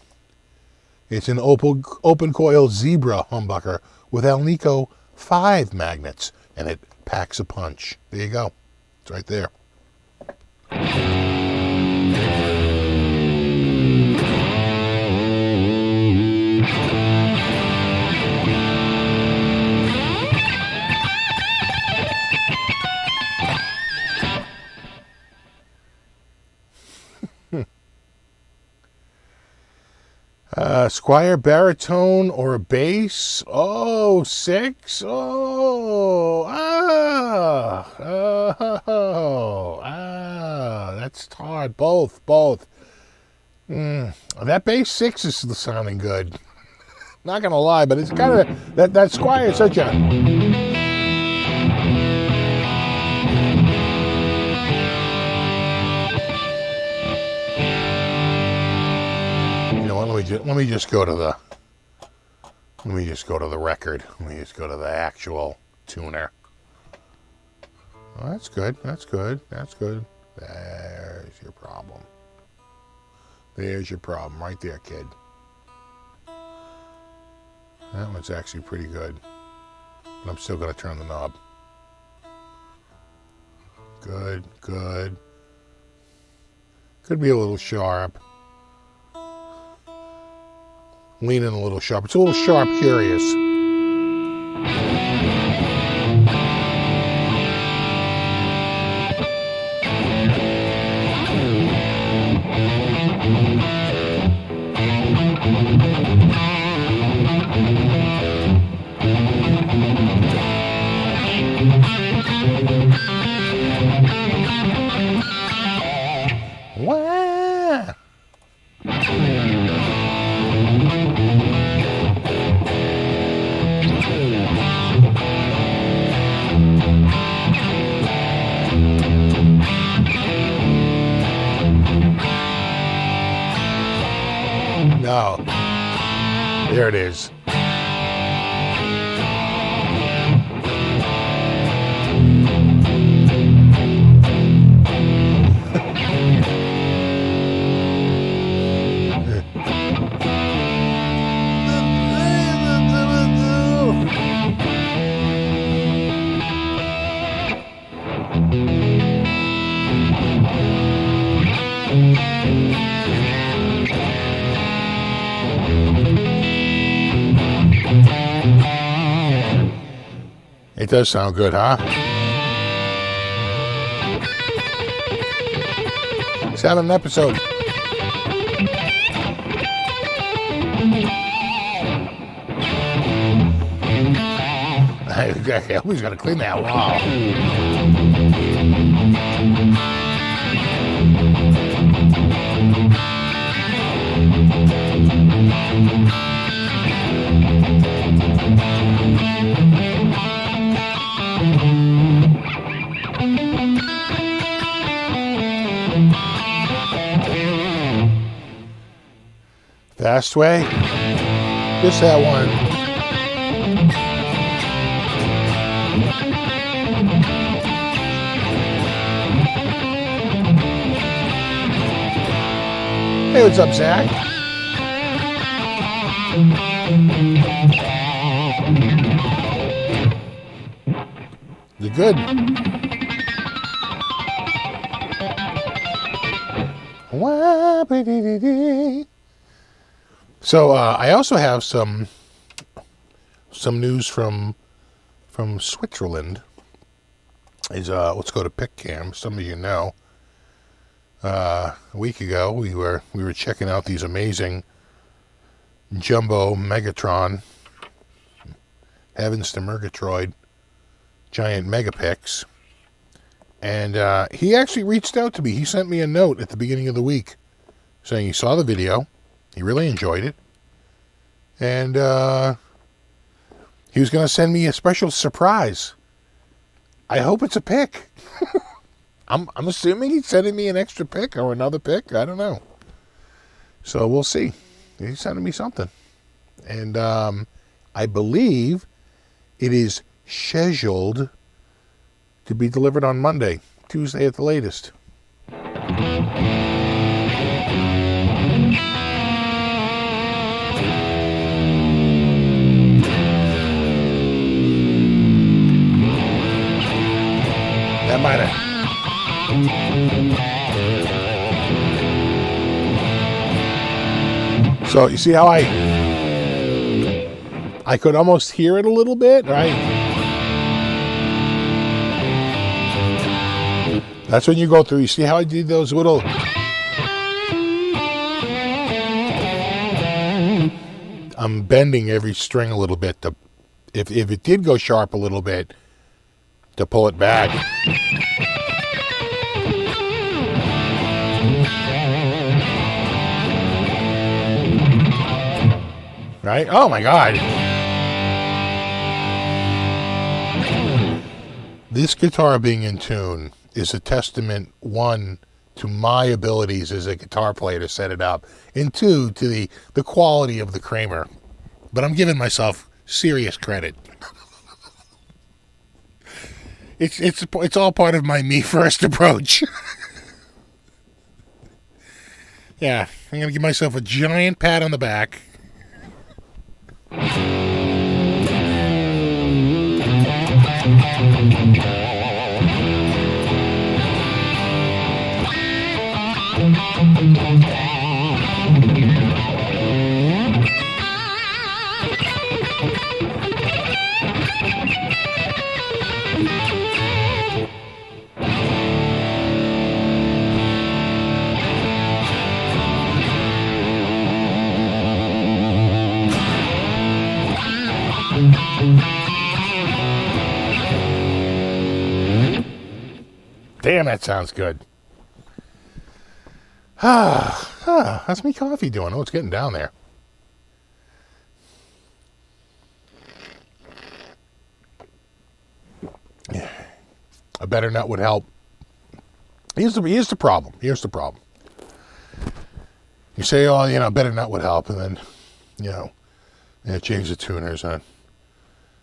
It's an open coil Zebra humbucker with Alnico 5 magnets, and it packs a punch. There you go. It's right there. Squire baritone or a bass? Oh, 6? That's hard. Both. That bass 6 is sounding good. Not gonna lie, but it's kind of that Squire is such a. Let me just go to the record. Let me just go to the actual tuner. Oh, that's good. There's your problem. There's your problem right there, kid. That one's actually pretty good. But I'm still going to turn the knob. Good. Could be a little sharp. Leaning a little sharp. It's a little sharp curious. Wow. No. There it is. It does sound good, huh? Let's have an episode. I always got to clean that wall. Fast way? Just that one. Hey, what's up, Zach? You good? So I also have some news from Switzerland. Let's go to PicCam. Some of you know. A week ago, we were checking out these amazing jumbo Megatron, heavens to Murgatroyd, giant megapix, and he actually reached out to me. He sent me a note at the beginning of the week saying he saw the video, he really enjoyed it, And he was going to send me a special surprise. I hope it's a pick. I'm assuming he's sending me an extra pick or another pick. I don't know. So we'll see. He's sending me something. And I believe it is scheduled to be delivered on Monday, Tuesday at the latest. That might have. So you see how I could almost hear it a little bit, right? That's when you go through. You see how I did those little. I'm bending every string a little bit to, if it did go sharp a little bit, to pull it back. Right? Oh my God. This guitar being in tune is a testament, one, to my abilities as a guitar player to set it up, and two, to the quality of the Kramer. But I'm giving myself serious credit. It's all part of my me first approach. Yeah, I'm going to give myself a giant pat on the back. Damn, that sounds good. How's me coffee doing? Oh, it's getting down there. A better nut would help. Here's the problem. Here's the problem. You say, oh, a better nut would help, and then, change the tuners, and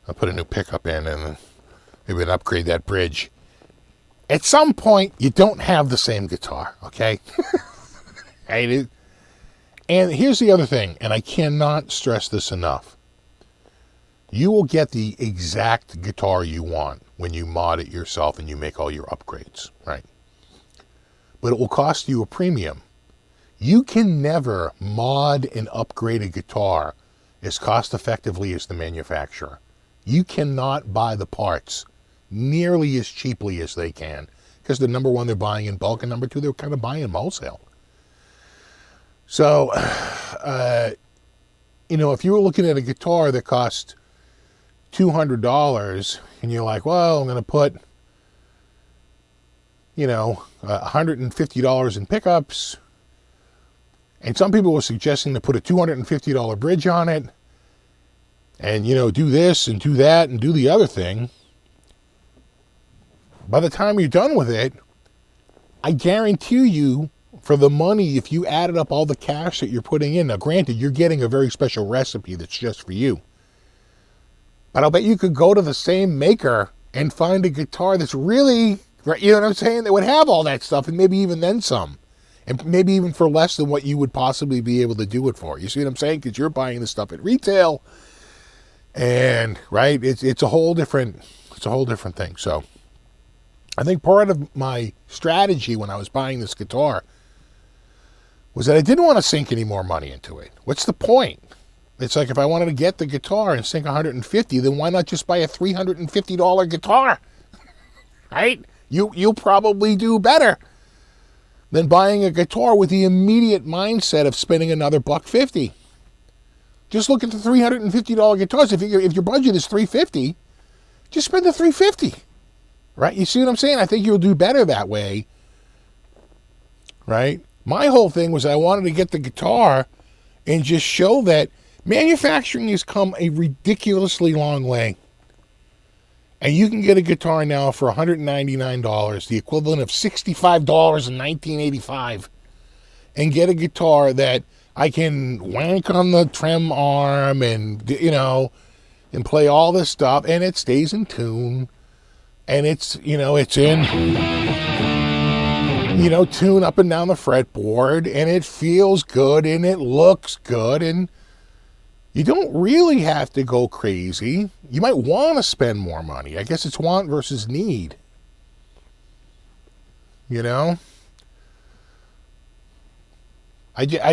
I'll put a new pickup in, and then maybe I'd upgrade that bridge. At some point, you don't have the same guitar, okay? And here's the other thing, and I cannot stress this enough. You will get the exact guitar you want when you mod it yourself and you make all your upgrades, right? But it will cost you a premium. You can never mod and upgrade a guitar as cost effectively as the manufacturer. You cannot buy the parts nearly as cheaply as they can, because the number one, they're buying in bulk, and number two, they're kind of buying them wholesale. So, if you were looking at a guitar that cost $200, and you're like, well, I'm going to put, $150 in pickups, and some people were suggesting to put a $250 bridge on it, and, do this and do that and do the other thing. By the time you're done with it, I guarantee you, for the money, if you added up all the cash that you're putting in, now granted, you're getting a very special recipe that's just for you. But I'll bet you could go to the same maker and find a guitar that's really, you know what I'm saying, that would have all that stuff, and maybe even then some. And maybe even for less than what you would possibly be able to do it for. You see what I'm saying? Because you're buying the stuff at retail. And, right, it's a whole different thing. So I think part of my strategy when I was buying this guitar was that I didn't want to sink any more money into it. What's the point? It's like, if I wanted to get the guitar and sink $150, then why not just buy a $350 guitar? Right? You'll probably do better than buying a guitar with the immediate mindset of spending another $150. Just look at the $350 guitars. If your budget is $350, just spend the $350. Right? You see what I'm saying? I think you'll do better that way. Right? My whole thing was I wanted to get the guitar and just show that Manufacturing has come a ridiculously long way. And you can get a guitar now for $199, the equivalent of $65 in 1985, and get a guitar that I can wank on the trem arm and, and play all this stuff, and it stays in tune. And it's, it's in, tune up and down the fretboard, and it feels good, and it looks good, and you don't really have to go crazy. You might want to spend more money. I guess it's want versus need. I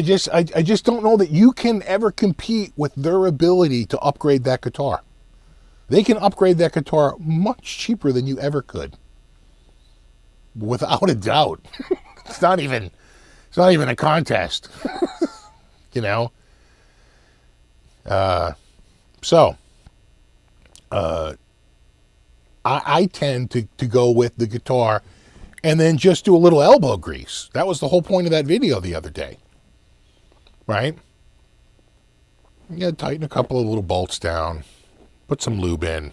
just don't know that you can ever compete with their ability to upgrade that guitar. They can upgrade that guitar much cheaper than you ever could. Without a doubt. It's not even a contest. I tend to go with the guitar and then just do a little elbow grease. That was the whole point of that video the other day. Right? You gotta tighten a couple of little bolts down, put some lube in,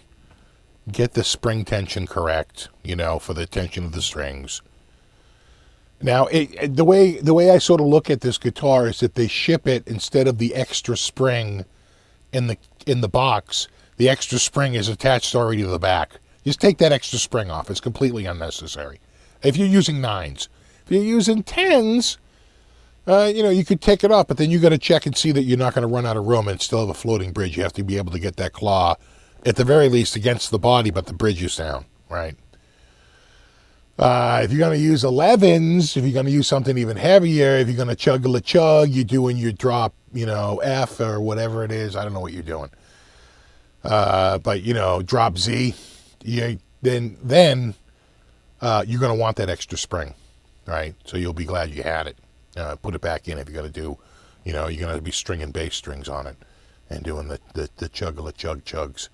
get the spring tension correct, for the tension of the strings. Now, the way I sort of look at this guitar is that they ship it, instead of the extra spring in the box, the extra spring is attached already to the back. Just take that extra spring off. It's completely unnecessary. If you're using 9s. If you're using 10s, you could take it off, but then you got to check and see that you're not going to run out of room and still have a floating bridge. You have to be able to get that claw, at the very least, against the body, but the bridge is down, right? If you're going to use 11s, if you're going to use something even heavier, if you're going to chug, you're doing your drop, F or whatever it is. I don't know what you're doing. But, drop Z, then you're going to want that extra spring, right? So you'll be glad you had it. Put it back in if you're going to do, you're going to be stringing bass strings on it and doing the chug-chugs.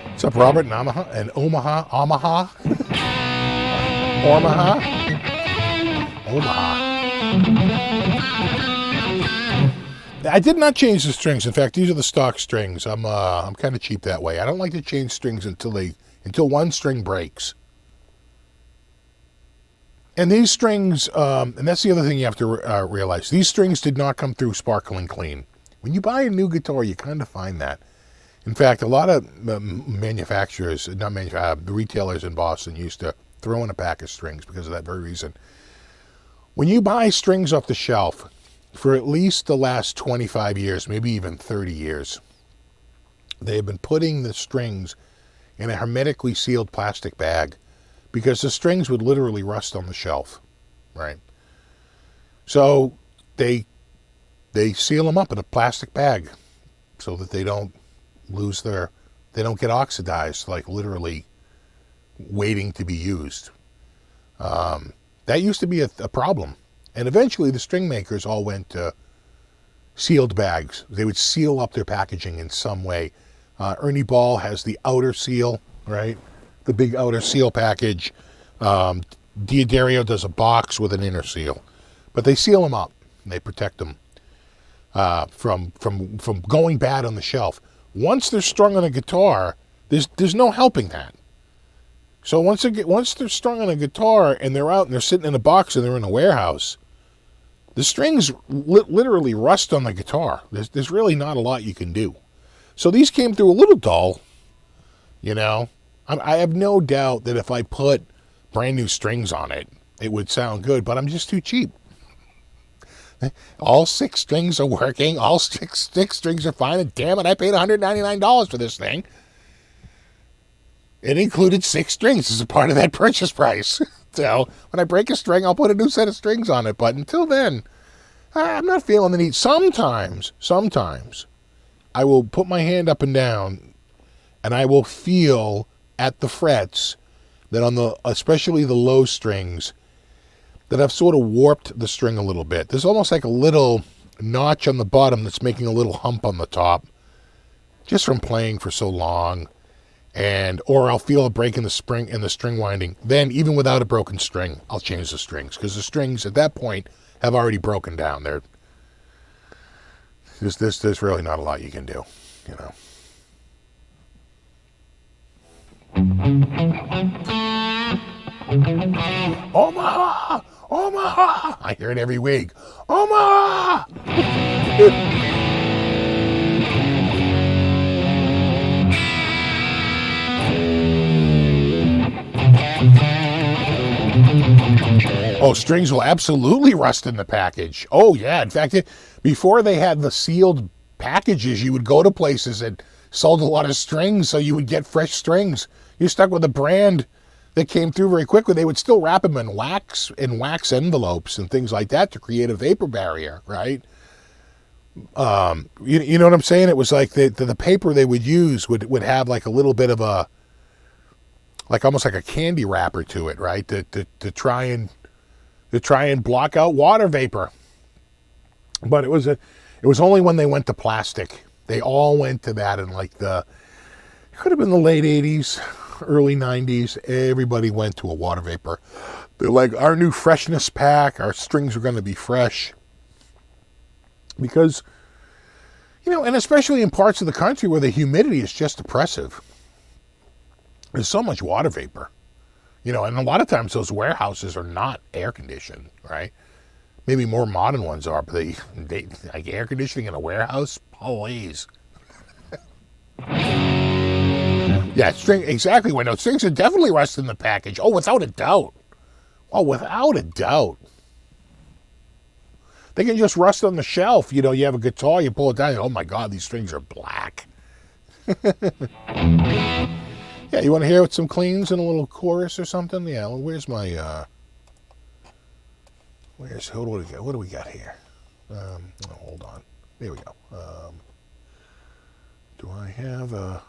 What's up, Robert? In Omaha? Omaha. I did not change the strings. In fact, these are the stock strings. I'm kind of cheap that way. I don't like to change strings until one string breaks. And these strings, and that's the other thing you have to realize. These strings did not come through sparkling clean. When you buy a new guitar, you kind of find that. In fact, a lot of manufacturers, the retailers in Boston used to throw in a pack of strings because of that very reason. When you buy strings off the shelf, for at least the last 25 years, maybe even 30 years, they have been putting the strings in a hermetically sealed plastic bag because the strings would literally rust on the shelf, right? So they seal them up in a plastic bag so that they don't they don't get oxidized, like literally waiting to be used. That used to be a problem. And eventually the string makers all went to sealed bags. They would seal up their packaging in some way. Ernie Ball has the outer seal, right? The big outer seal package. Diodario does a box with an inner seal. But they seal them up. And they protect them from going bad on the shelf. Once they're strung on a guitar, there's no helping that. So once they're strung on a guitar and they're out and they're sitting in a box and they're in a warehouse, the strings literally rust on the guitar. There's really not a lot you can do. So these came through a little dull, I have no doubt that if I put brand new strings on it, it would sound good, but I'm just too cheap. All 6 strings are working. All six strings are fine. And damn it, I paid $199 for this thing. It included 6 strings as a part of that purchase price. So when I break a string, I'll put a new set of strings on it. But until then, I'm not feeling the need. Sometimes, I will put my hand up and down, and I will feel at the frets that especially the low strings, that I've sort of warped the string a little bit. There's almost like a little notch on the bottom that's making a little hump on the top just from playing for so long, or I'll feel a break in the string winding. Then, even without a broken string, I'll change the strings, because the strings at that point have already broken down. There's really not a lot you can do, you know. Omaha! Omaha! I hear it every week. Omaha! Oh, strings will absolutely rust in the package. Oh, yeah. In fact, before they had the sealed packages, you would go to places that sold a lot of strings, so you would get fresh strings. You're stuck with a brand that came through very quickly. They would still wrap them in wax envelopes and things like that to create a vapor barrier, right? You know what I'm saying? It was like the paper they would use would have like a little bit of a, like almost like a candy wrapper to it, right? To try and block out water vapor. But it was only when they went to plastic. They all went to that in like it could have been the late 80s, early 90s. Everybody went to a water vapor. They're like, our new freshness pack, our strings are going to be fresh. Because, you know, and especially in parts of the country where the humidity is just oppressive. There's so much water vapor, you know, and a lot of times those warehouses are not air conditioned, right? Maybe more modern ones are, but they like air conditioning in a warehouse, please. Yeah, exactly. When those strings are definitely rust in the package. Oh, without a doubt. Oh, without a doubt. They can just rust on the shelf. You know, you have a guitar, you pull it down, oh my God, these strings are black. Yeah, you want to hear with some cleans and a little chorus or something? Yeah, well, where's my, what do we got here? Hold on. There we go. Do I have a...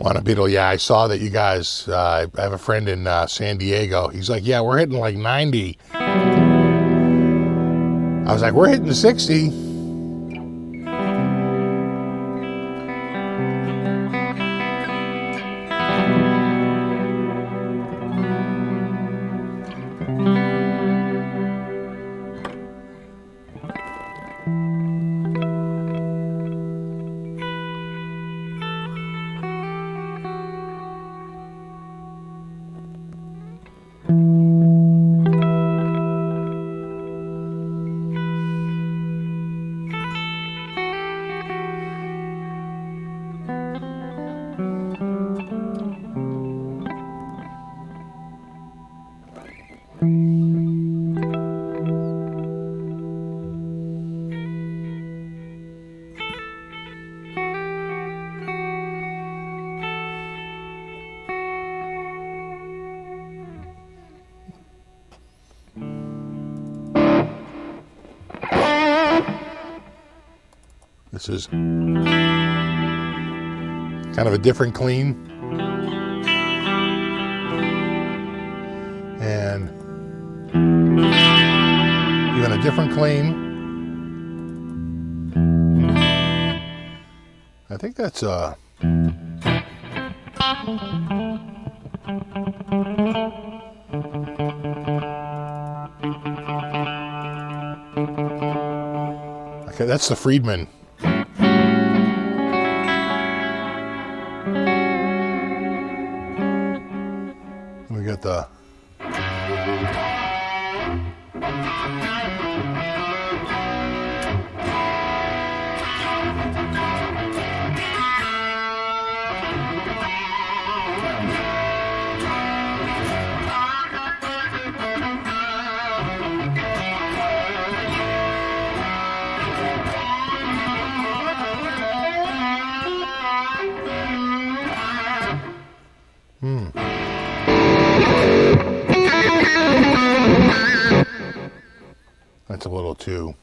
On a Beatle, yeah, I saw that you guys, I have a friend in San Diego. He's like, yeah, we're hitting like 90. I was like, we're hitting 60. This is kind of a different clean. And even a different clean. I think that's okay, that's the Friedman. We got the That's a little too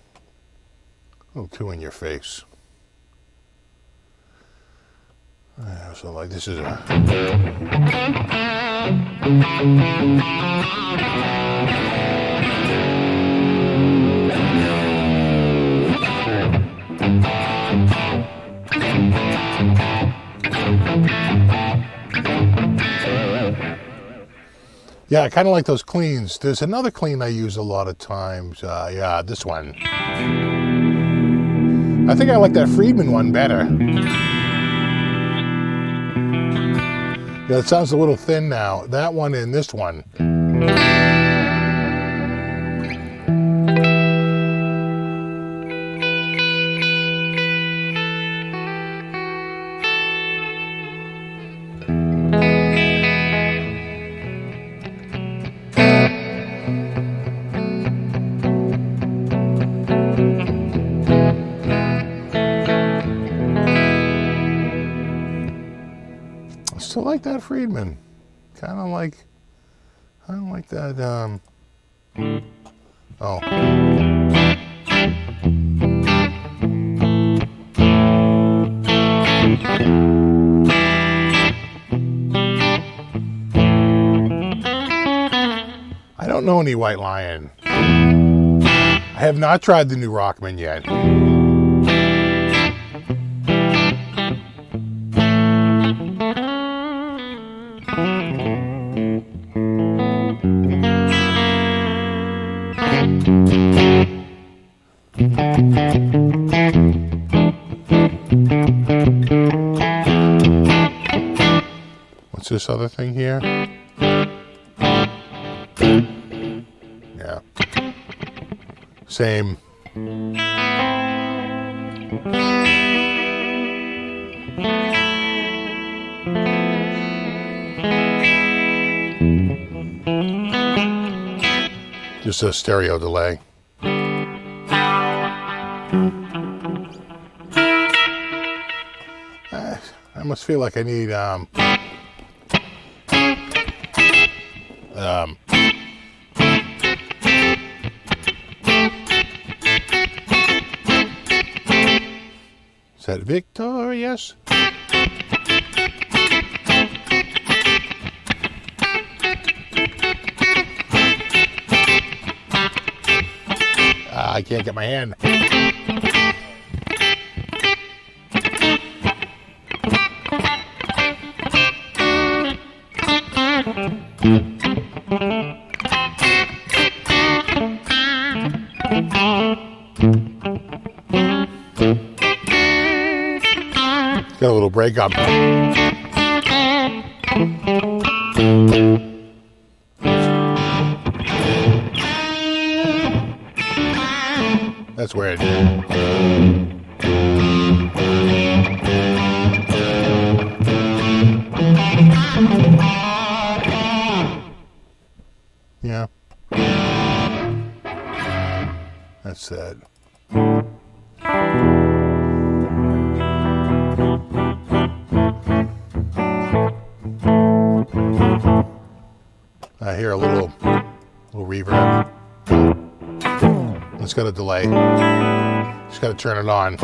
in your face. So like this is a... Yeah, I kind of like those cleans. There's another clean I use a lot of times. Yeah, this one. I think I like that Friedman one better. Yeah, it sounds a little thin now. That one and this one. Still like that Friedman. Kind of like that, oh. I don't know any White Lion. I have not tried the new Rockman yet. What's this other thing here? Yeah. Same. Just a stereo delay. I must feel like I need is that Victorious? I can't get my hand. Got a little break up. That's weird. Yeah. That's sad. I hear a little reverb. It's got a delay. Just got to turn it on.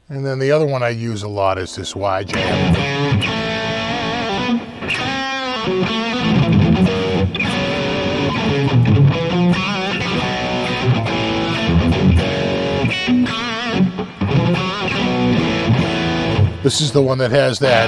And then the other one I use a lot is this YJ. This is the one that has that.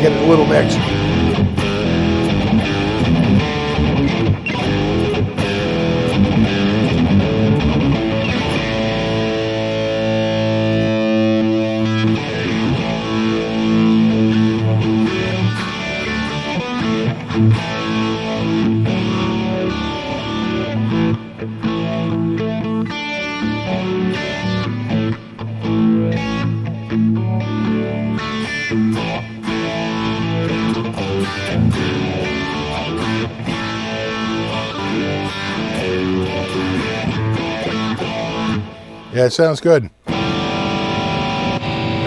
Get it a little mixed. Yeah, it sounds good. And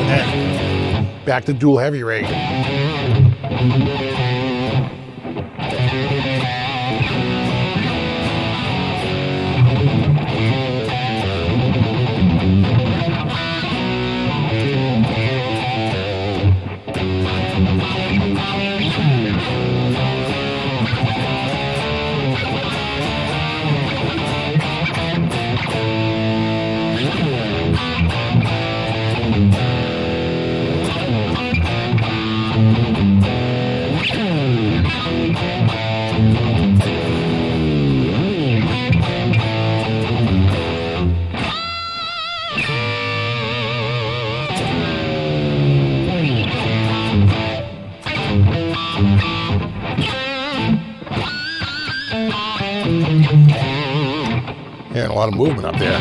then back to dual heavy rig. Yeah, a lot of movement up there.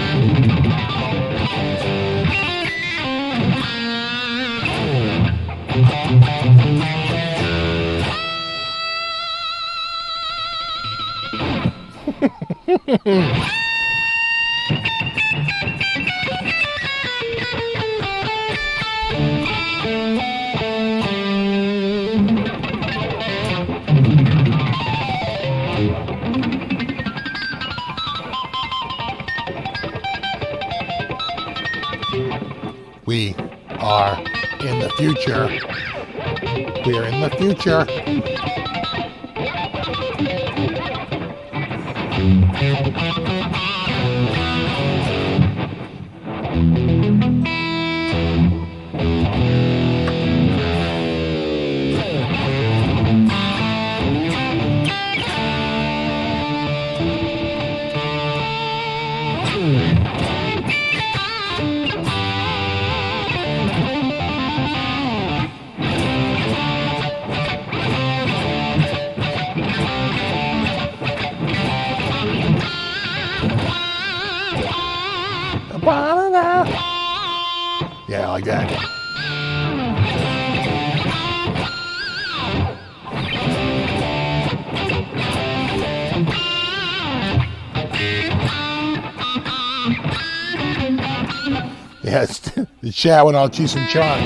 We are in the future. We're in the future. Yeah, like that. Yeah, it's the chow and all cheese and chong.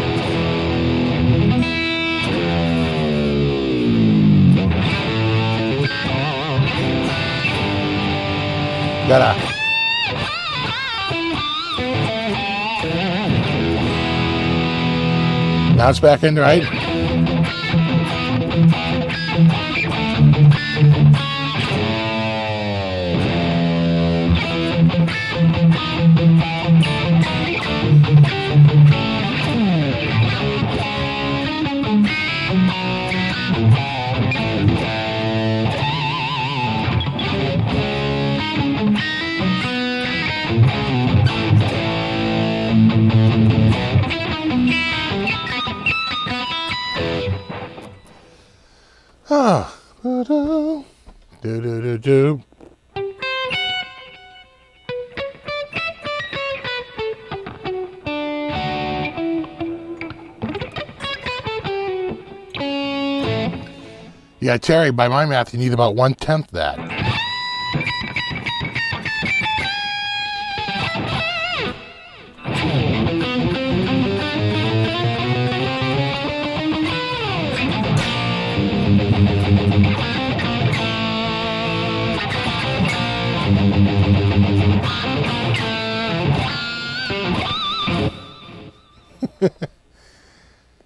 Gotta. Now it's back in, right? Ah, do do do do. Yeah, Terry, by my math, you need about 1/10 that.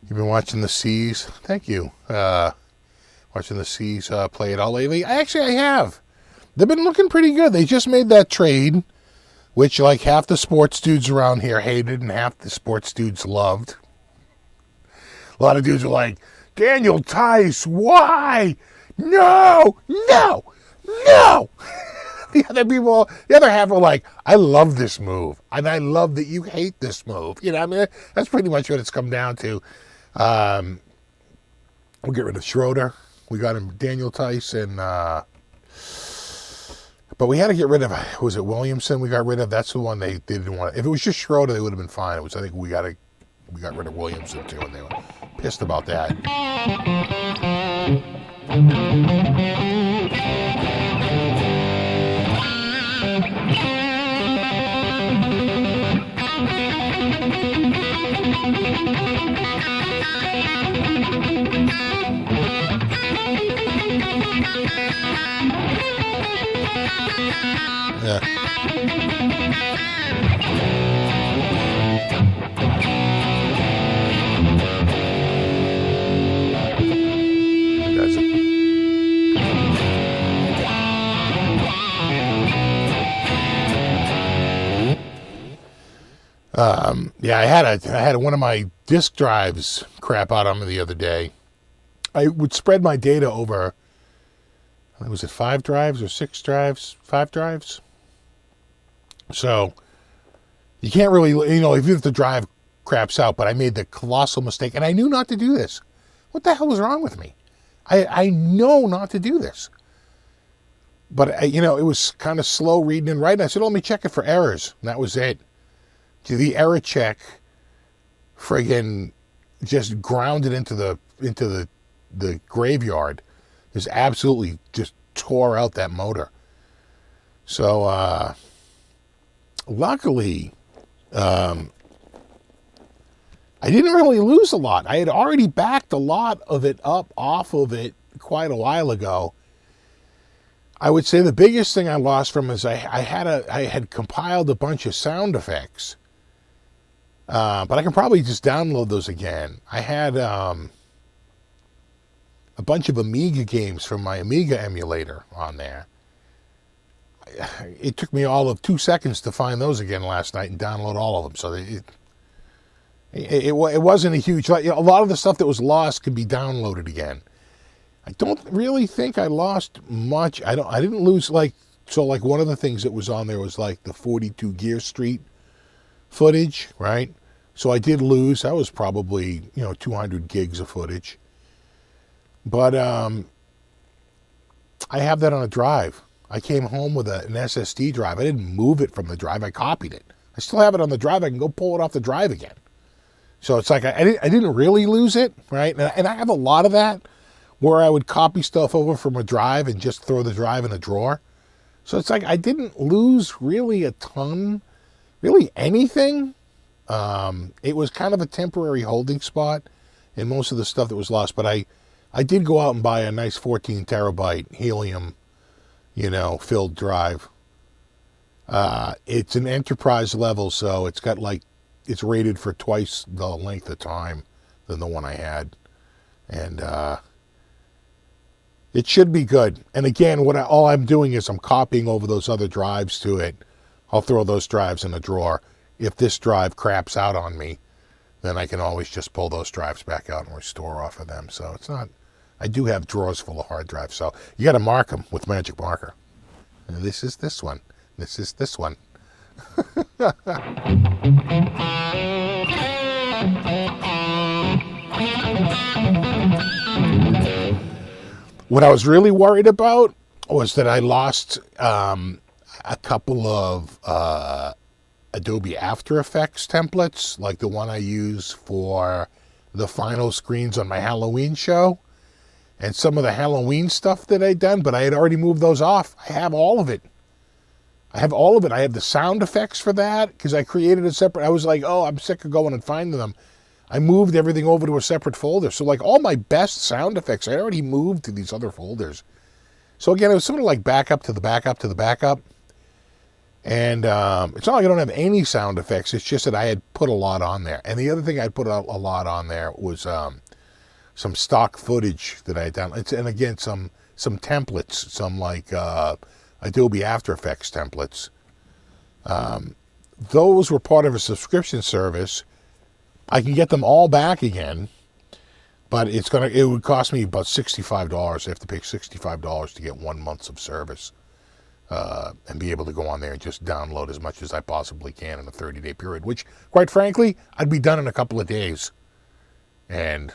You've been watching the Seas. Thank you. Watching the Seas play it all lately. I have. They've been looking pretty good. They just made that trade, which like half the sports dudes around here hated and half the sports dudes loved. A lot of dudes were like, Daniel Tice, why? No, no, no. The other half are like, I love this move, and I love that you hate this move. You know, I mean, that's pretty much what it's come down to. We'll get rid of Schroeder. We got him, Daniel Tice, and but we had to get rid of, was it Williamson we got rid of? That's the one they didn't want. If it was just Schroeder, they would have been fine. It was, I think we got rid of Williamson too, and they were pissed about that. Yeah. Yeah, I had one of my disk drives crap out on me the other day. I would spread my data over, was it 5 drives or 6 drives? 5 drives? So, you can't really, even if the drive craps out, but I made the colossal mistake, and I knew not to do this. What the hell was wrong with me? I know not to do this. But, it was kind of slow reading and writing. I said, let me check it for errors. And that was it. The error check friggin' just grounded into the graveyard. Just absolutely just tore out that motor. So luckily I didn't really lose a lot. I had already backed a lot of it up off of it quite a while ago. I would say the biggest thing I lost from is I had compiled a bunch of sound effects. But I can probably just download those again. I had a bunch of Amiga games from my Amiga emulator on there. It took me all of 2 seconds to find those again last night and download all of them. So it wasn't a huge... A lot of the stuff that was lost could be downloaded again. I don't really think I lost much. I didn't lose one of the things that was on there was like the 42 Gear Street footage, right? So I did lose. That was probably 200 gigs of footage, but I have that on a drive. I came home with an SSD drive. I didn't move it from the drive. I copied it. I still have it on the drive. I can go pull it off the drive again. So it's like I didn't really lose it, right? And I have a lot of that where I would copy stuff over from a drive and just throw the drive in a drawer. So it's like I didn't lose really a ton. Really anything. It was kind of a temporary holding spot in most of the stuff that was lost, but I did go out and buy a nice 14 terabyte helium, filled drive. It's an enterprise level, so it's got it's rated for twice the length of time than the one I had. And, it should be good. And again, all I'm doing is I'm copying over those other drives to it. I'll throw those drives in a drawer. If this drive craps out on me, then I can always just pull those drives back out and restore off of them. So it's not, I do have drawers full of hard drives. So you got to mark them with magic marker. And this is this one. This is this one. What I was really worried about was that I lost a couple of Adobe After Effects templates, like the one I use for the final screens on my Halloween show, and some of the Halloween stuff that I'd done, but I had already moved those off. I have all of it. I have the sound effects for that, because I created a separate, I was like, oh, I'm sick of going and finding them. I moved everything over to a separate folder. So all my best sound effects, I already moved to these other folders. So again, it was sort of like backup to the backup to the backup. And it's not like I don't have any sound effects. It's just that I had put a lot on there. And the other thing I put a lot on there was some stock footage that I had done. And again, some templates, some Adobe After Effects templates. Those were part of a subscription service. I can get them all back again. But it would cost me about $65. I have to pay $65 to get 1 month of service. And be able to go on there and just download as much as I possibly can in a 30-day period, which, quite frankly, I'd be done in a couple of days. And,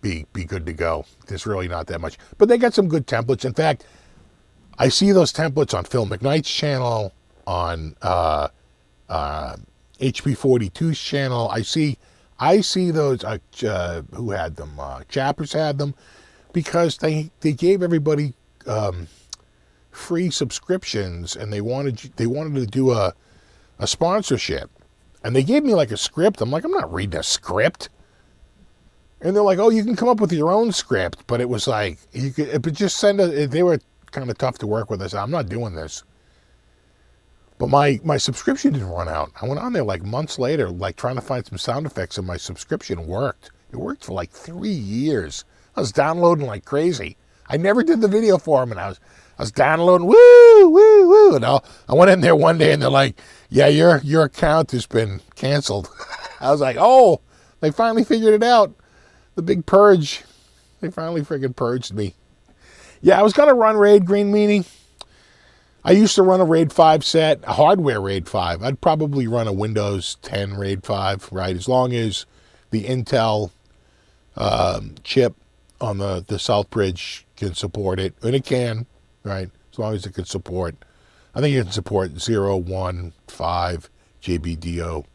be good to go. There's really not that much. But they got some good templates. In fact, I see those templates on Phil McKnight's channel, on HP42's channel. I see those, who had them? Chappers had them, because they gave everybody free subscriptions, and they wanted to do a sponsorship. And they gave me like a script. I'm like, I'm not reading a script. And they're like, oh, you can come up with your own script. But it was like, but just they were kind of tough to work with. I said, I'm not doing this. But my subscription didn't run out. I went on there like months later, like trying to find some sound effects, and my subscription worked. It worked for like 3 years. I was downloading like crazy. I never did the video for them, and I was downloading, woo, woo, woo. And I went in there one day, and they're like, yeah, your account has been canceled. I was like, oh, they finally figured it out. The big purge. They finally friggin' purged me. Yeah, I was going to run Raid Green Meanie. I used to run a RAID 5 set, a hardware RAID 5. I'd probably run a Windows 10 RAID 5, right? As long as the Intel chip on the Southbridge can support it. And it can, right? As long as it can support. I think it can support 0, 1, 5, JBDO,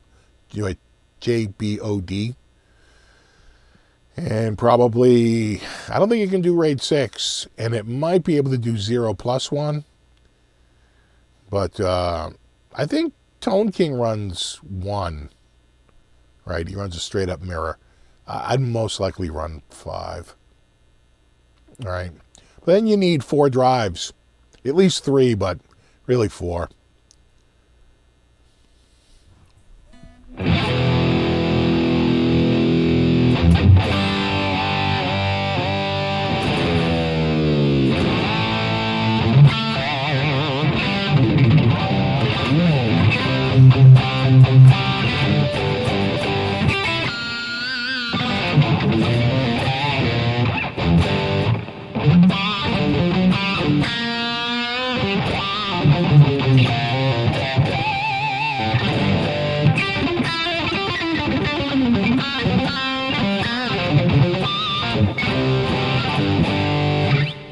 JBOD. And probably, I don't think it can do RAID 6. And it might be able to do 0+1. But I think Tone King runs 1. Right? He runs a straight up mirror. I'd most likely run 5. All right. But then you need 4 drives. At least 3, but really 4.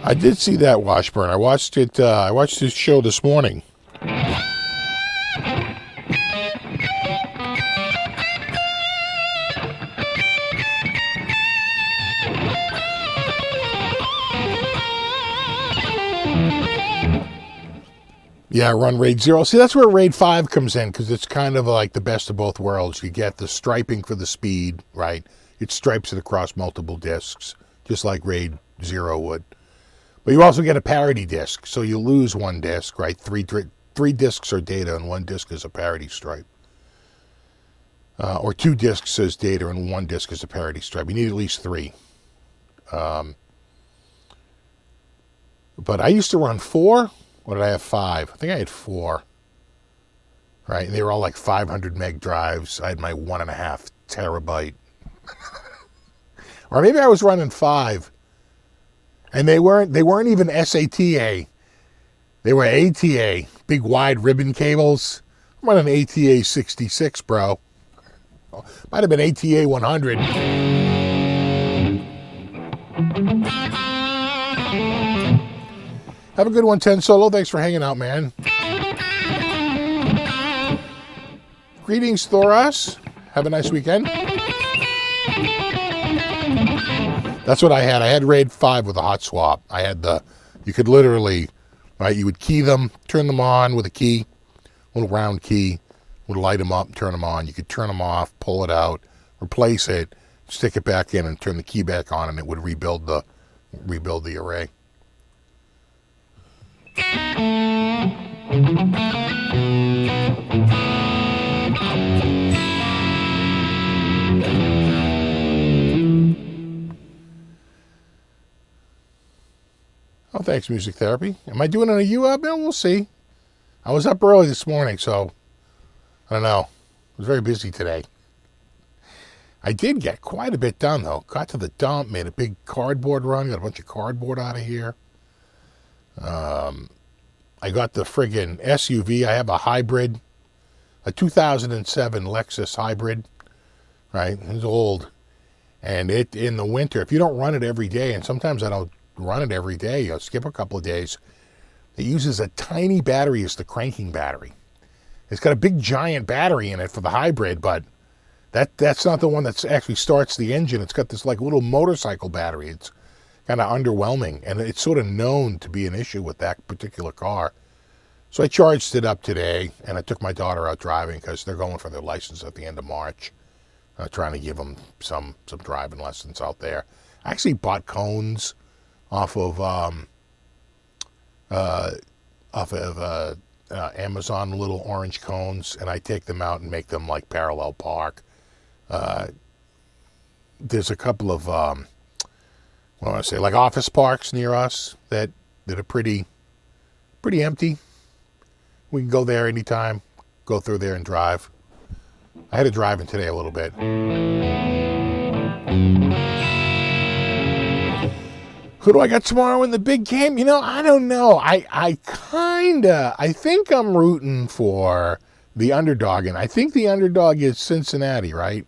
I did see that, Washburn. I watched it. I watched his show this morning. Yeah, run RAID 0. See, that's where RAID 5 comes in, because it's kind of like the best of both worlds. You get the striping for the speed, right? It stripes it across multiple disks, just like RAID 0 would. But you also get a parity disk, so you lose one disk, right? Three disks are data, and one disk is a parity stripe. Or 2 disks is data, and 1 disk is a parity stripe. You need at least 3. But I used to run 4. What did I have? 5. I think I had 4. Right? And they were all like 500 meg drives. I had my 1.5 terabyte. Or maybe I was running 5. And they weren't even SATA. They were ATA, big wide ribbon cables. I'm running ATA 66, bro. Might have been ATA 100. Have a good one, 10 Solo. Thanks for hanging out, man. Greetings, Thoros. Have a nice weekend. That's what I had. I had RAID 5 with a hot swap. I had you could literally, right, you would key them, turn them on with a key, little round key, would light them up, turn them on. You could turn them off, pull it out, replace it, stick it back in, and turn the key back on, and it would rebuild the array. Oh, thanks, Music Therapy. Am I doing it on a U-Up? We'll see. I was up early this morning, so I don't know. I was very busy today. I did get quite a bit done, though. Got to the dump, made a big cardboard run, got a bunch of cardboard out of here. I got the friggin' SUV. I have a hybrid, a 2007 Lexus hybrid, right? It's old. And it, in the winter, if you don't run it every day, and sometimes I don't run it every day, I'll skip a couple of days, it uses a tiny battery as the cranking battery. It's got a big giant battery in it for the hybrid, but that's not the one that actually starts the engine. It's got this like little motorcycle battery. It's kind of underwhelming, and it's sort of known to be an issue with that particular car. So I charged it up today, and I took my daughter out driving because they're going for their license at the end of March. Trying to give them some driving lessons out there. I actually bought cones off of Amazon, little orange cones, and I take them out and make them like parallel park. There's a couple of what do I say, like office parks near us that are pretty empty. We can go there anytime, go through there and drive. I had to drive in today a little bit. Who do I got tomorrow in the big game? You know, I don't know. I think I'm rooting for the underdog, and I think the underdog is Cincinnati, right?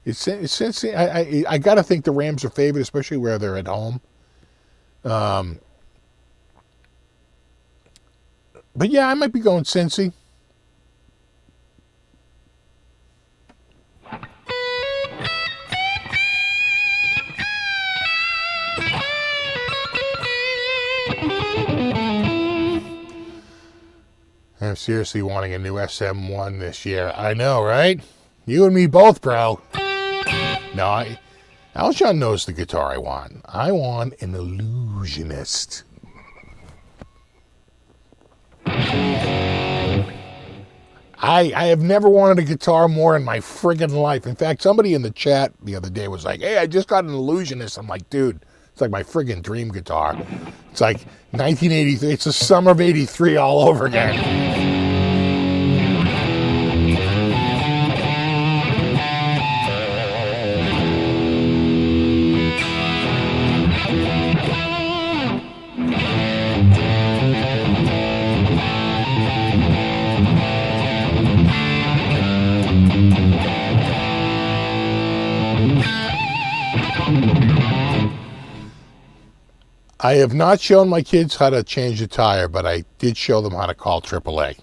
It's Cincinnati. I got to think the Rams are favored, especially where they're at home. But yeah, I might be going Cincy. I'm seriously wanting a new SM1 this year. I know, right? You and me both, bro. No, Alshon knows the guitar I want. I want an illusionist. I have never wanted a guitar more in my friggin' life. In fact, somebody in the chat the other day was like, hey, I just got an illusionist. I'm like, dude, it's like my friggin' dream guitar. It's like 1983. It's the summer of 83 all over again. I have not shown my kids how to change a tire, but I did show them how to call AAA.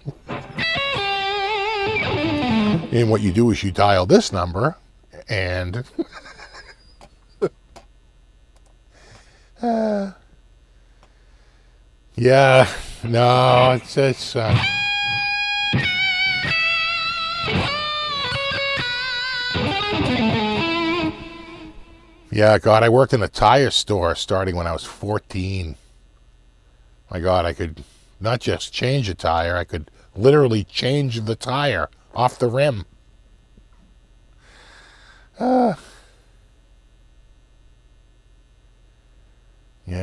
And what you do is you dial this number, and yeah, no, it's yeah, God, I worked in a tire store starting when I was 14. My God, I could not just change a tire, I could literally change the tire off the rim. Yeah,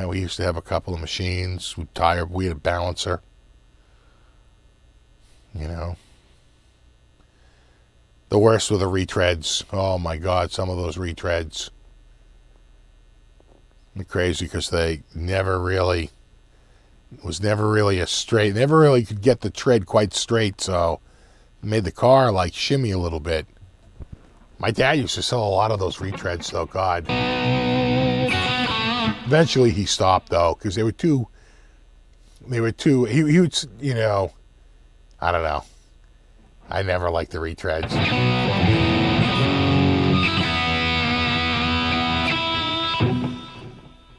we used to have a couple of machines. We had a balancer. You know. The worst were the retreads. Oh my God, some of those retreads. Crazy because they never really a straight, never really could get the tread quite straight, so it made the car like shimmy a little bit. My dad used to sell a lot of those retreads though, God. Eventually he stopped though, because he would, he would, you know, I don't know. I never liked the retreads.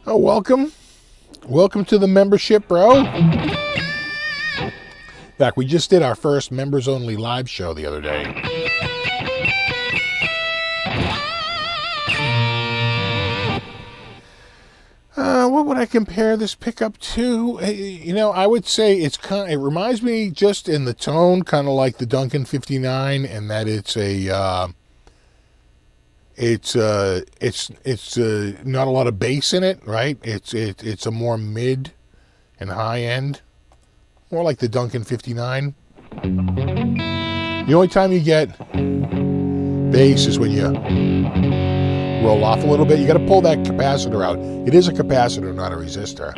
Oh, welcome. Welcome to the membership, bro. In fact, we just did our first members-only live show the other day. What would I compare this pickup to? You know, I would say it reminds me just in the tone, kind of like the Duncan 59, and that it's not a lot of bass in it, right? It's a more mid and high end, more like the Duncan 59. The only time you get Bass is when you roll off a little bit. You got to pull that capacitor out. It is a capacitor, not a resistor.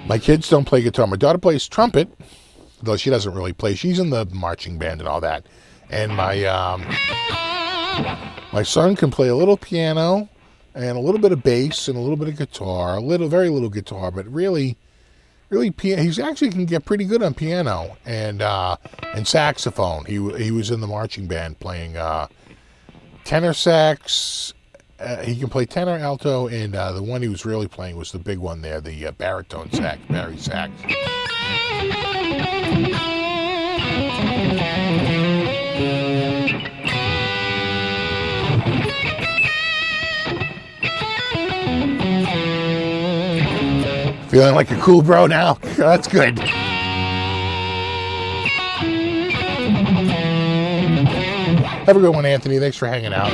My kids don't play guitar. My daughter plays trumpet, though she doesn't really play. She's in the marching band and all that. And my son can play a little piano and a little bit of bass and a little bit of guitar, very little guitar, but really piano. He actually can get pretty good on piano and saxophone. He was in the marching band playing tenor sax. He can play tenor, alto, and the one he was really playing was the big one there, the baritone sax, bari sax. Feeling like a cool bro now? That's good. Have a good one, Anthony. Thanks for hanging out.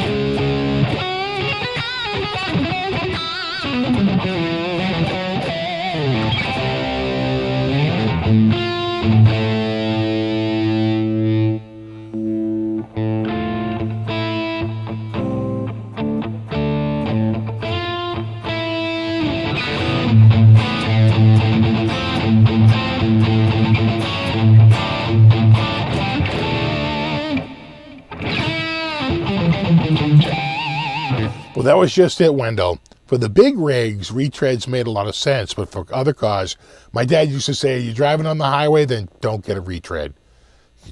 Well, that was just it, Wendell. For the big rigs, retreads made a lot of sense, but for other cars, my dad used to say, you're driving on the highway, then don't get a retread.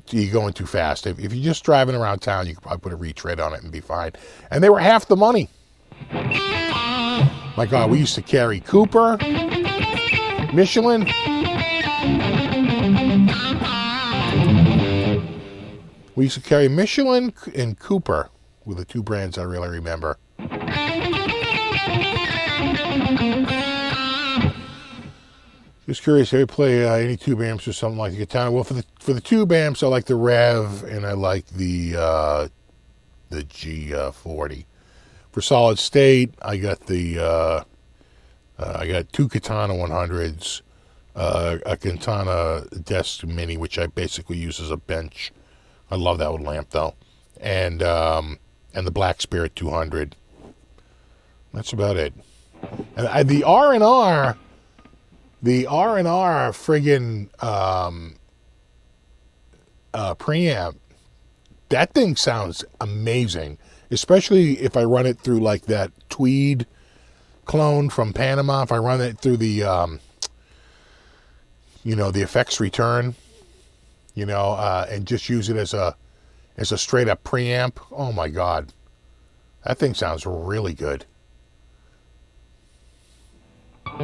You're going too fast. If you're just driving around town, you could probably put a retread on it and be fine. And they were half the money. My God, we used to carry Cooper, Michelin. We used to carry Michelin and Cooper were the two brands I really remember. Just curious, have you play any tube amps or something like the Katana? Well, for the tube amps, I like the Rev and I like the G40. For solid state, I got I got two Katana 100s, a Katana Desk Mini, which I basically use as a bench. I love that old lamp though, and the Black Spirit 200. That's about it. And the R&R friggin' preamp, that thing sounds amazing, especially if I run it through like that Tweed clone from Panama. If I run it through the the effects return, and just use it as a straight up preamp. Oh my God, that thing sounds really good. I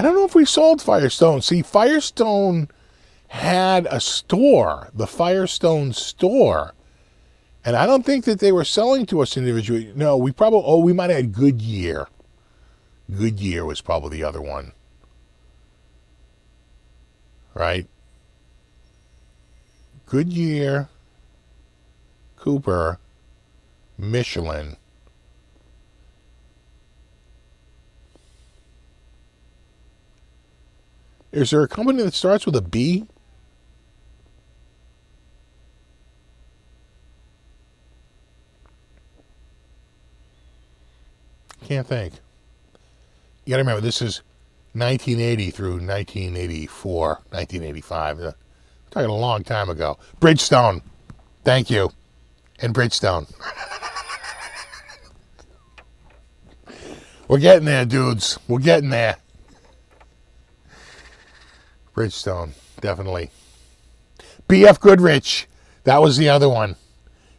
don't know if we sold Firestone. See, Firestone had a store, the Firestone store. And I don't think that they were selling to us individually. No, we might have had Goodyear. Goodyear was probably the other one. Right? Goodyear, Cooper, Michelin. Is there a company that starts with a B? Can't think. You gotta remember, this is 1980 through 1984, 1985. We're talking a long time ago. Bridgestone. Thank you. And Bridgestone. We're getting there, dudes. We're getting there. Bridgestone, definitely. BF Goodrich. That was the other one.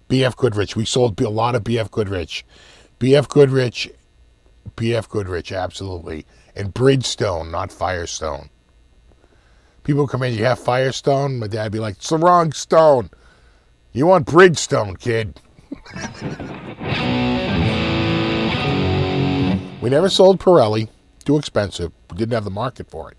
BF Goodrich. We sold a lot of BF Goodrich. BF Goodrich, absolutely. And Bridgestone, not Firestone. People come in, you have Firestone? My dad would be like, it's the wrong stone. You want Bridgestone, kid. We never sold Pirelli. Too expensive. We didn't have the market for it.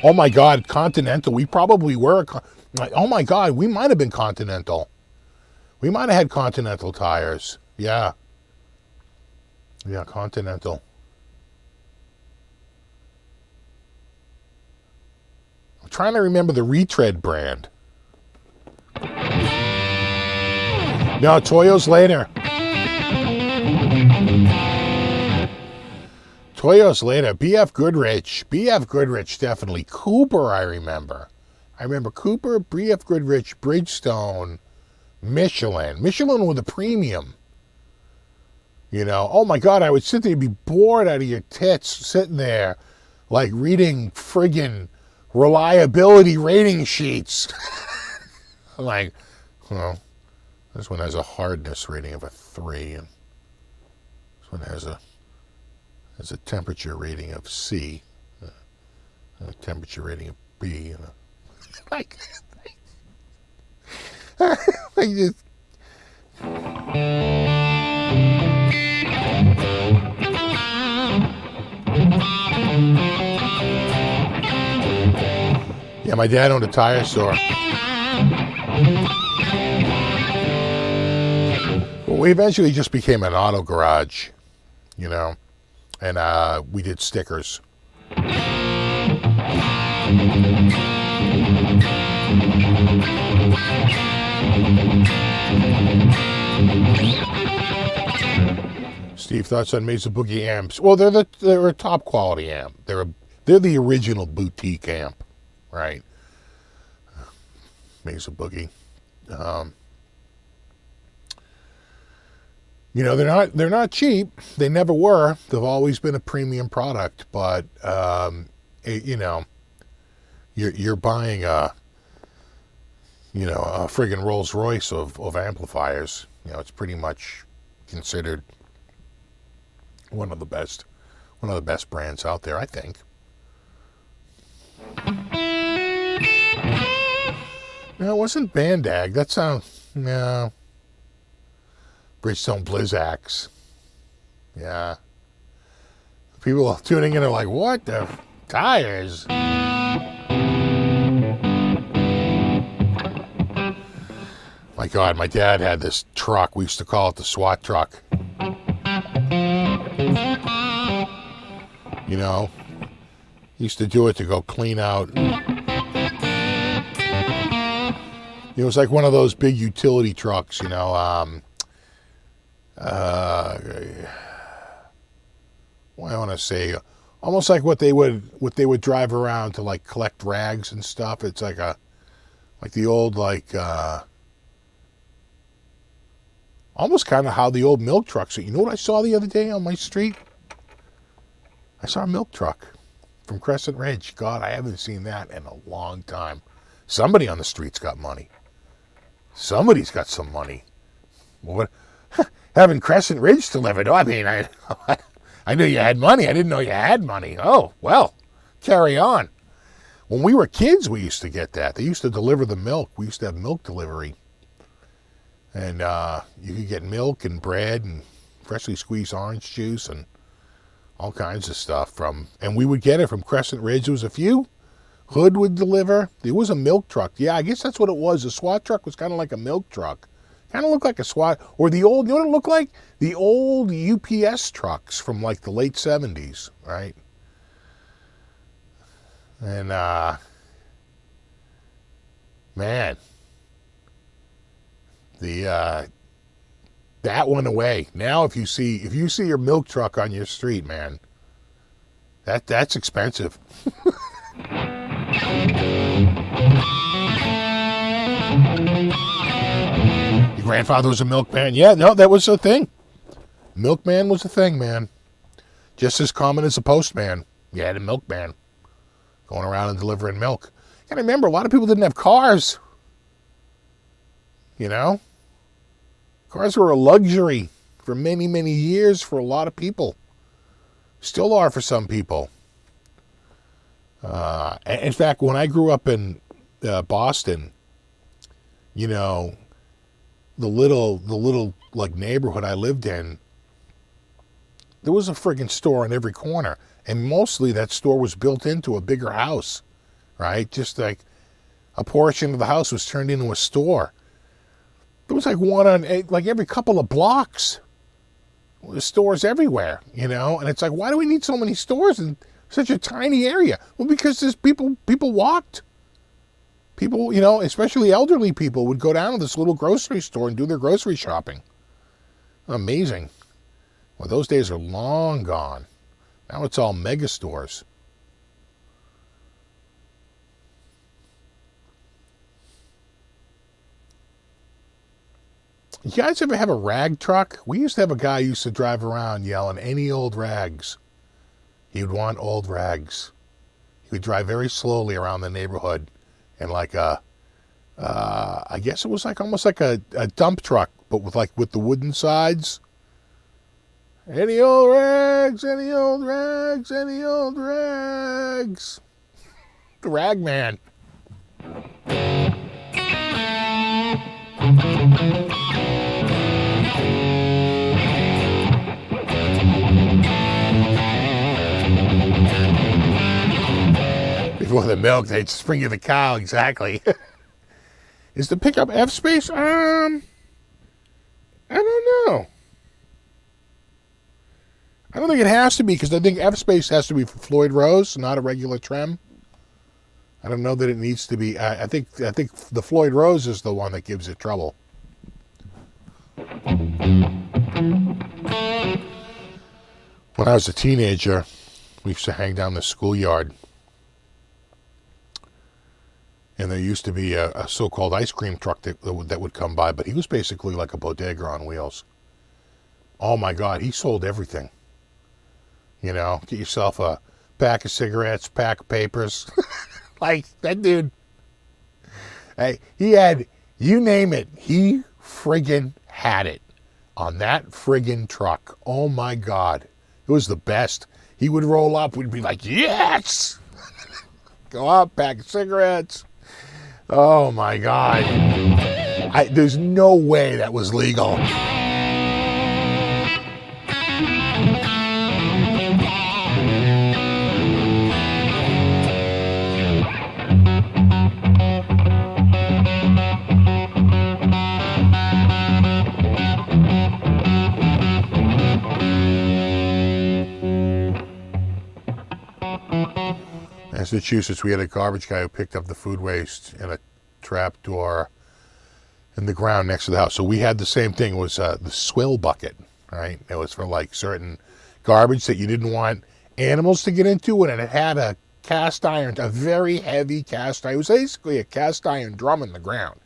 Oh my God, Continental. We probably were. Oh my God, we might have been Continental. We might have had Continental tires. Yeah. Yeah, Continental. I'm trying to remember the retread brand. No, Toyo's later. Toyo's later. BF Goodrich. BF Goodrich, definitely. Cooper, I remember. I remember Cooper, BF Goodrich, Bridgestone, Michelin. Michelin with a premium. You know, oh my God, I would sit there and be bored out of your tits sitting there like reading friggin' reliability rating sheets. Like, well, this one has a hardness rating of a 3, and this one has a temperature rating of C, a temperature rating of B, and like, I just. Yeah, my dad owned a tire store. Well, we eventually just became an auto garage, you know, and we did stickers. Steve, thoughts on Mesa Boogie amps? Well, they're a top quality amp. They're the original boutique amp, right? Mesa Boogie. You know, they're not cheap. They never were. They've always been a premium product, but you know, you're buying a friggin' Rolls Royce of amplifiers. You know, it's pretty much considered one of the best brands out there, I think. No, it wasn't Bandag. That sounds, no. Bridgestone Blizzax. Yeah. People tuning in are like, what the tires? My God, my dad had this truck. We used to call it the SWAT truck. You know, he used to do it to go clean out. It was like one of those big utility trucks, you know. What I want to say, almost like what they would drive around to like collect rags and stuff. It's like the old almost kind of how the old milk trucks. You know what I saw the other day on my street? I saw a milk truck from Crescent Ridge. God, I haven't seen that in a long time. Somebody on the street's got money. Somebody's got some money. Well, what? Having Crescent Ridge delivered. Oh, I mean, I knew you had money. I didn't know you had money. Oh, well, carry on. When we were kids, we used to get that. They used to deliver the milk. We used to have milk delivery. And you could get milk and bread and freshly squeezed orange juice and all kinds of stuff and we would get it from Crescent Ridge. There was a few. Hood would deliver. There was a milk truck. Yeah, I guess that's what it was. The SWAT truck was kind of like a milk truck. Kind of looked like a SWAT, or the old, you know what it looked like? The old UPS trucks from like the late 70s, right? And, man, that went away. Now, if you see your milk truck on your street, man, that's expensive. Your grandfather was a milkman. Yeah, no, that was a thing. Milkman was a thing, man. Just as common as a postman. You had a milkman going around and delivering milk. You gotta remember, a lot of people didn't have cars. You know? Cars were a luxury for many, many years for a lot of people. Still are for some people. In fact, when I grew up in Boston, you know, the little like neighborhood I lived in, there was a friggin' store on every corner. And mostly that store was built into a bigger house, right? Just like a portion of the house was turned into a store. There was like one on like every couple of blocks. There's stores everywhere, you know? And it's like, why do we need so many stores in such a tiny area? Well, because there's people walked. People, you know, especially elderly people, would go down to this little grocery store and do their grocery shopping. Amazing. Well, those days are long gone. Now it's all mega stores. You guys ever have a rag truck? We used to have a guy who used to drive around yelling, any old rags. He would want old rags. He would drive very slowly around the neighborhood in like a, I guess it was like almost like a dump truck, but with the wooden sides. Any old rags, any old rags, any old rags. The rag man. Before the milk, they'd spring you the cow, exactly. Is the pickup F-Space? I don't know. I don't think it has to be, because I think F-Space has to be for Floyd Rose, not a regular Trem. I don't know that it needs to be. I think the Floyd Rose is the one that gives it trouble. When I was a teenager, we used to hang down the schoolyard. And there used to be a so-called ice cream truck that would come by, but he was basically like a bodega on wheels. Oh my God, he sold everything. You know, get yourself a pack of cigarettes, pack of papers. Like, that dude, hey, he had, you name it, he friggin' had it on that friggin' truck. Oh my God, it was the best. He would roll up, we'd be like, yes! Go up, pack of cigarettes. Oh my God. There's no way that was legal. Massachusetts, we had a garbage guy who picked up the food waste in a trap door in the ground next to the house. So we had the same thing. It was the swill bucket, right? It was for like certain garbage that you didn't want animals to get into, and it had a cast iron, a very heavy cast iron. It was basically a cast iron drum in the ground.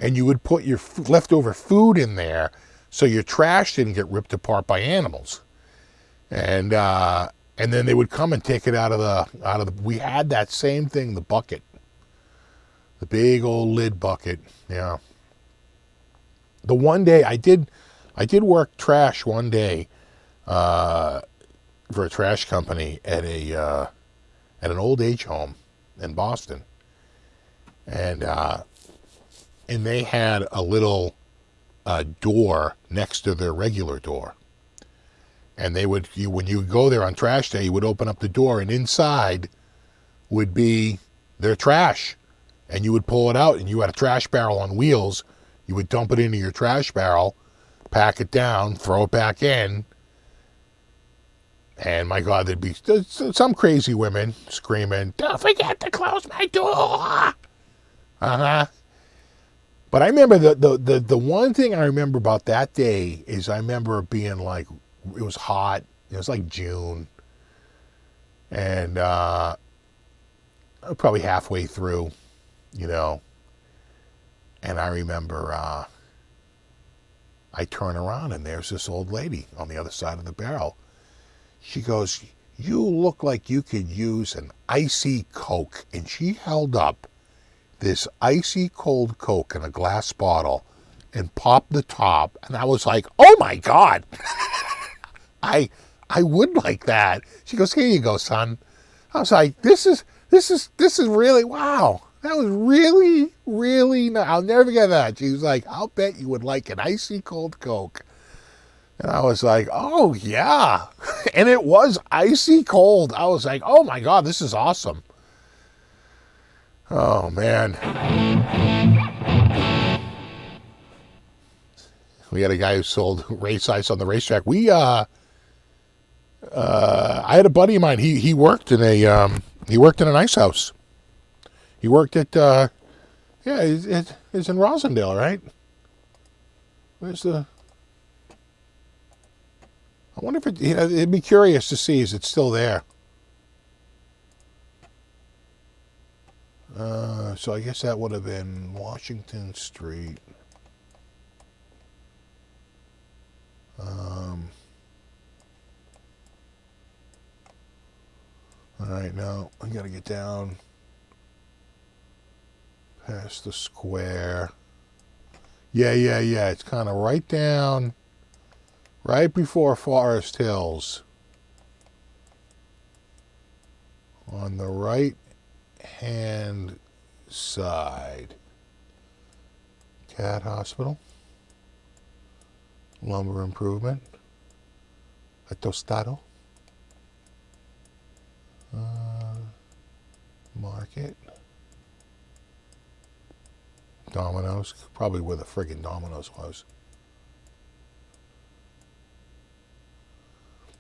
And you would put your leftover food in there so your trash didn't get ripped apart by animals. And then they would come and take it out of the, we had that same thing, the bucket. The big old lid bucket, yeah. The one day, I did work trash one day for a trash company at an old age home in Boston. And they had a little door next to their regular door. And they would, when you would go there on trash day, you would open up the door, and inside would be their trash. And you would pull it out, and you had a trash barrel on wheels. You would dump it into your trash barrel, pack it down, throw it back in. And my God, there'd be some crazy women screaming, "Don't forget to close my door!" But I remember the one thing I remember about that day is I remember being like, it was hot. It was like June. And probably halfway through, you know. And I remember I turn around, and there's this old lady on the other side of the barrel. She goes, "You look like you could use an icy Coke." And she held up this icy cold Coke in a glass bottle and popped the top. And I was like, oh my God. I would like that. She goes, "Here you go, son." I was like, this is really, wow. That was really, really nice. I'll never forget that. She was like, I'll bet you would like an icy cold Coke. And I was like, oh, yeah. And it was icy cold. I was like, oh, my God, this is awesome. Oh, man. We had a guy who sold race ice on the racetrack. I had a buddy of mine. He worked in an ice house. He worked at, it's in Rosendale, right? Where's the... I wonder if it'd be curious to see, is it still there? So I guess that would have been Washington Street. All right, now I gotta get down past the square. Yeah. It's kind of right down, right before Forest Hills. On the right hand side. Cat Hospital. Lumber Improvement. A Tostado. Market. Domino's. Probably where the friggin' Domino's was.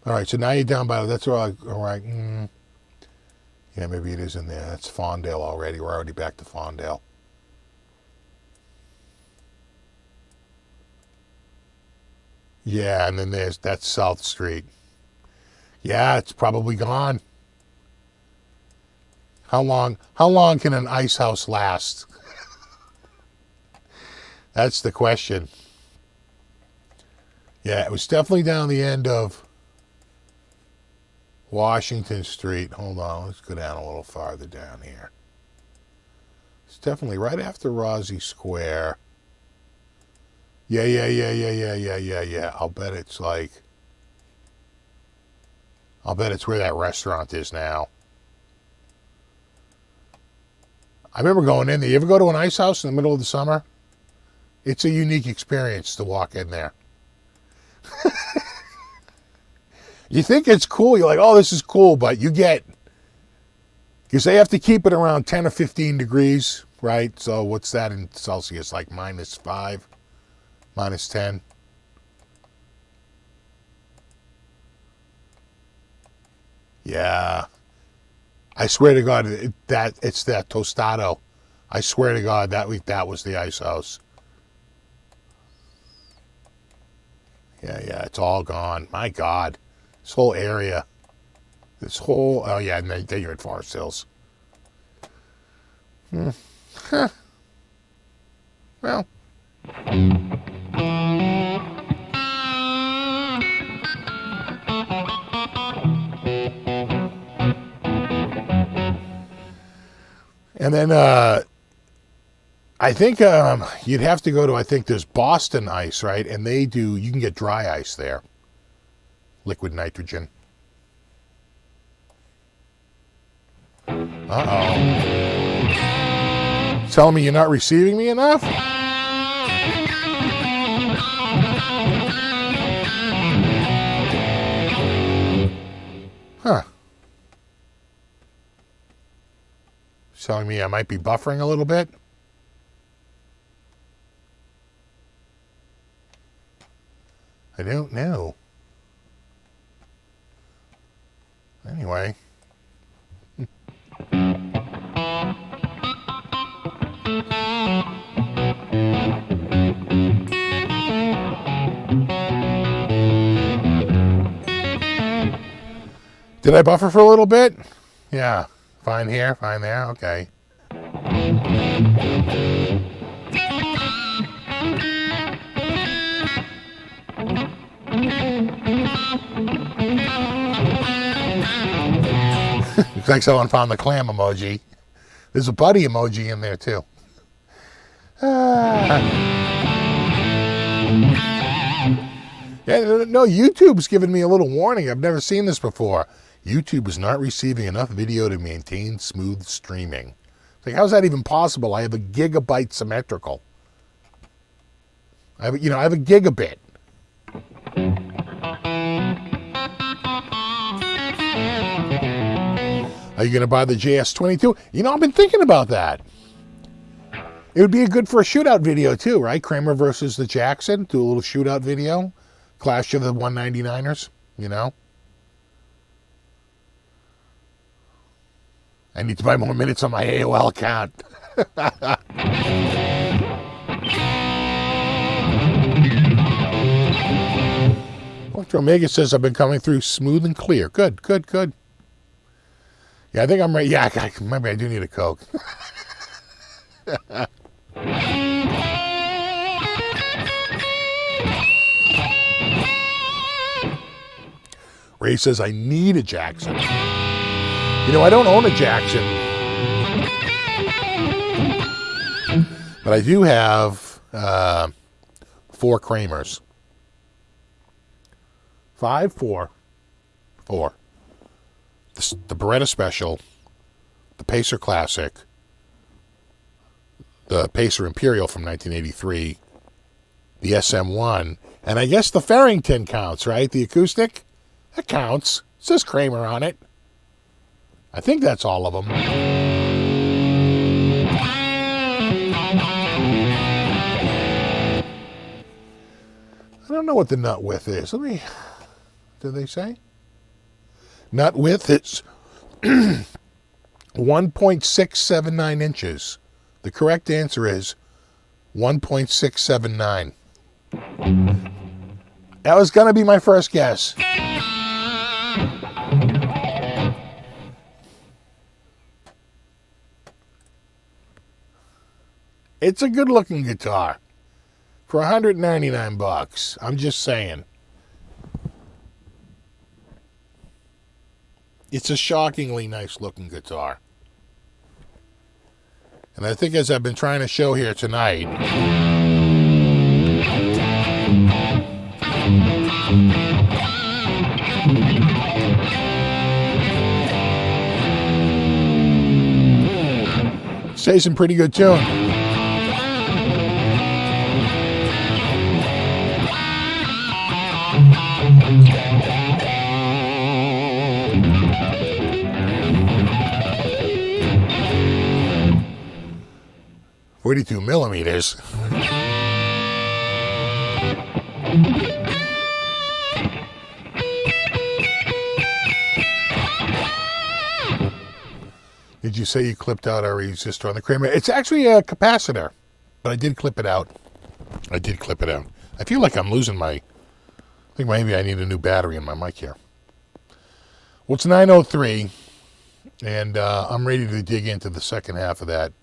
Alright, so now you're down by... That's all right. Yeah, maybe it is in there. That's Fondale already. We're already back to Fondale. Yeah, and then that's South Street. Yeah, it's probably gone. How long can an ice house last? That's the question. Yeah, it was definitely down the end of Washington Street. Hold on, let's go down a little farther down here. It's definitely right after Rossi Square. Yeah. I'll bet it's where that restaurant is now. I remember going in there. You ever go to an ice house in the middle of the summer? It's a unique experience to walk in there. You think it's cool. You're like, oh, this is cool. But because they have to keep it around 10 or 15 degrees, right? So what's that in Celsius? Like -5, -10? Yeah. I swear to God, it's that Tostado. I swear to God, that was the ice house. Yeah, it's all gone. My God. This whole area. Oh yeah, and then you're at Forest Hills. Huh. Well. And then I think you'd have to go to, I think there's Boston Ice, right? And you can get dry ice there. Liquid nitrogen. Uh-oh. Telling me you're not receiving me enough? Huh. Telling me I might be buffering a little bit? I don't know. Anyway. Did I buffer for a little bit? Yeah. Fine here, fine there. Okay. Looks like someone found the clam emoji. There's a buddy emoji in there too. Yeah, no, YouTube's giving me a little warning. I've never seen this before. YouTube is not receiving enough video to maintain smooth streaming. Like, how's that even possible? I have a gigabyte symmetrical. I have a gigabit. Are you going to buy the JS22? I've been thinking about that. It would be good for a shootout video too, right? Kramer versus the Jackson. Do a little shootout video. Clash of the 199ers, I need to buy more minutes on my AOL account. Electro Omega says I've been coming through smooth and clear. Good. Yeah, I think I'm ready. Yeah, maybe I do need a Coke. Ray says I need a Jackson. I don't own a Jackson. But I do have 4 Kramers. 5, 4. The Baretta Special, the Pacer Classic, the Pacer Imperial from 1983, the SM1, and I guess the Farrington counts, right? The acoustic? That counts. It says Kramer on it. I think that's all of them. I don't know what the nut width is. Did they say? Nut width is 1.679 inches. The correct answer is 1.679. That was going to be my first guess. It's a good-looking guitar for $199. I'm just saying. It's a shockingly nice-looking guitar. And I think, as I've been trying to show here tonight, stays in pretty good tune. .42 millimeters. Did you say you clipped out our resistor on the Kramer? It's actually a capacitor, but I did clip it out. I feel like I'm losing I think maybe I need a new battery in my mic here. Well, it's 9:03, and I'm ready to dig into the second half of that.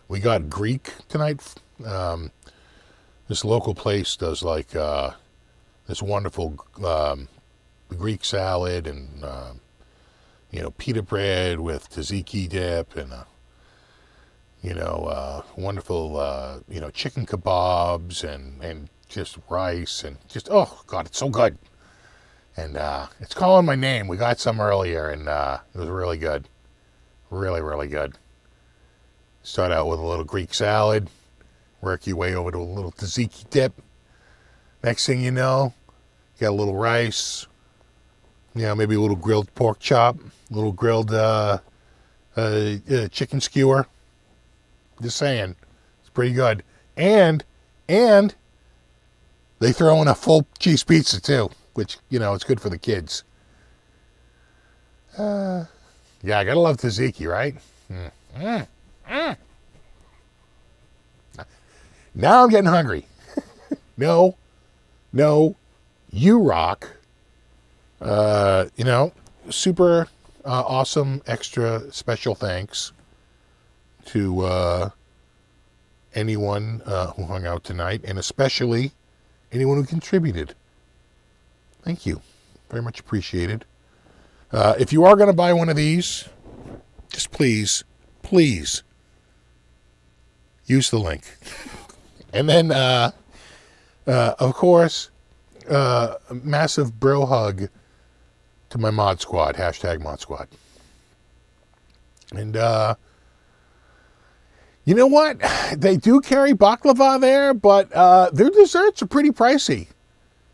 We got Greek tonight. This local place does this wonderful Greek salad and pita bread with tzatziki dip and wonderful chicken kebabs and just rice and just, oh God, it's so good. And it's calling my name. We got some earlier and it was really good. Really, really good. Start out with a little Greek salad, work your way over to a little tzatziki dip. Next thing you know, you got a little rice, maybe a little grilled pork chop, a little grilled chicken skewer. Just saying, it's pretty good. And they throw in a full cheese pizza too, which, it's good for the kids. Yeah, I gotta love tzatziki, right? Now I'm getting hungry. No, you rock. Super awesome, extra special thanks to anyone who hung out tonight, and especially anyone who contributed. Thank you. Very much appreciated. If you are going to buy one of these, just please use the link. And then, of course, a massive bro hug to my mod squad, #mod squad. And You know what? They do carry baklava there, but their desserts are pretty pricey.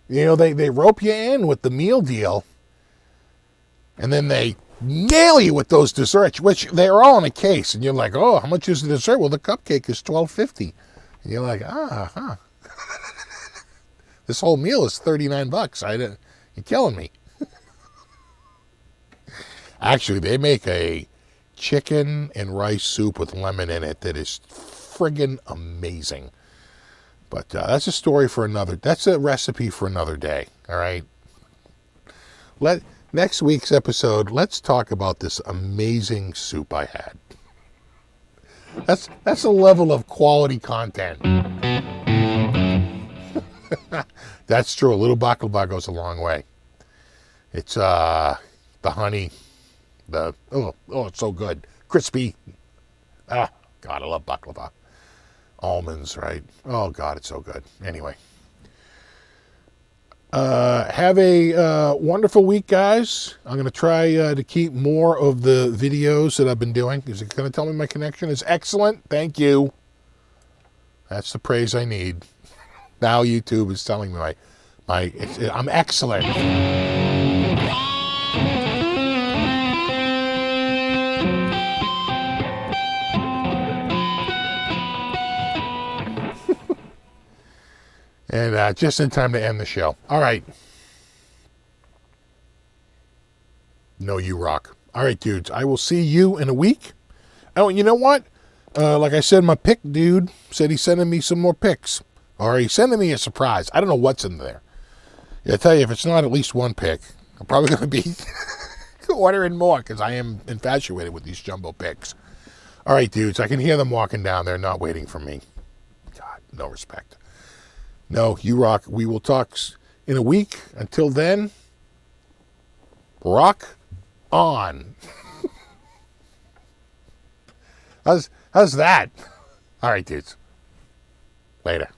You know, they rope you in with the meal deal, and then they nail you with those desserts, which they're all in a case. And you're like, oh, how much is the dessert? Well, the cupcake is $12.50. And you're like, this whole meal is $39. You're killing me. Actually, they make a chicken and rice soup with lemon in it that is friggin' amazing. But that's a story for another. That's a recipe for another day. All right. Next week's episode, let's talk about this amazing soup I had. That's a level of quality content. That's true. A little baklava goes a long way. It's the honey, it's so good, crispy. God, I love baklava. Almonds, right? Oh God, it's so good. Anyway, have a wonderful week, guys. I'm going to try to keep more of the videos that I've been doing. Is it going to tell me my connection is excellent? Thank you. That's the praise I need. Now YouTube is telling me I'm excellent. And just in time to end the show. All right. No, you rock. All right, dudes. I will see you in a week. Oh, you know what? Like I said, my pick dude said he's sending me some more picks. Or he's sending me a surprise. I don't know what's in there. I tell you, if it's not at least one pick, I'm probably going to be ordering more because I am infatuated with these jumbo picks. All right, dudes. I can hear them walking down there, not waiting for me. God, no respect. No, you rock. We will talk in a week. Until then, rock on. How's that? All right, dudes. Later.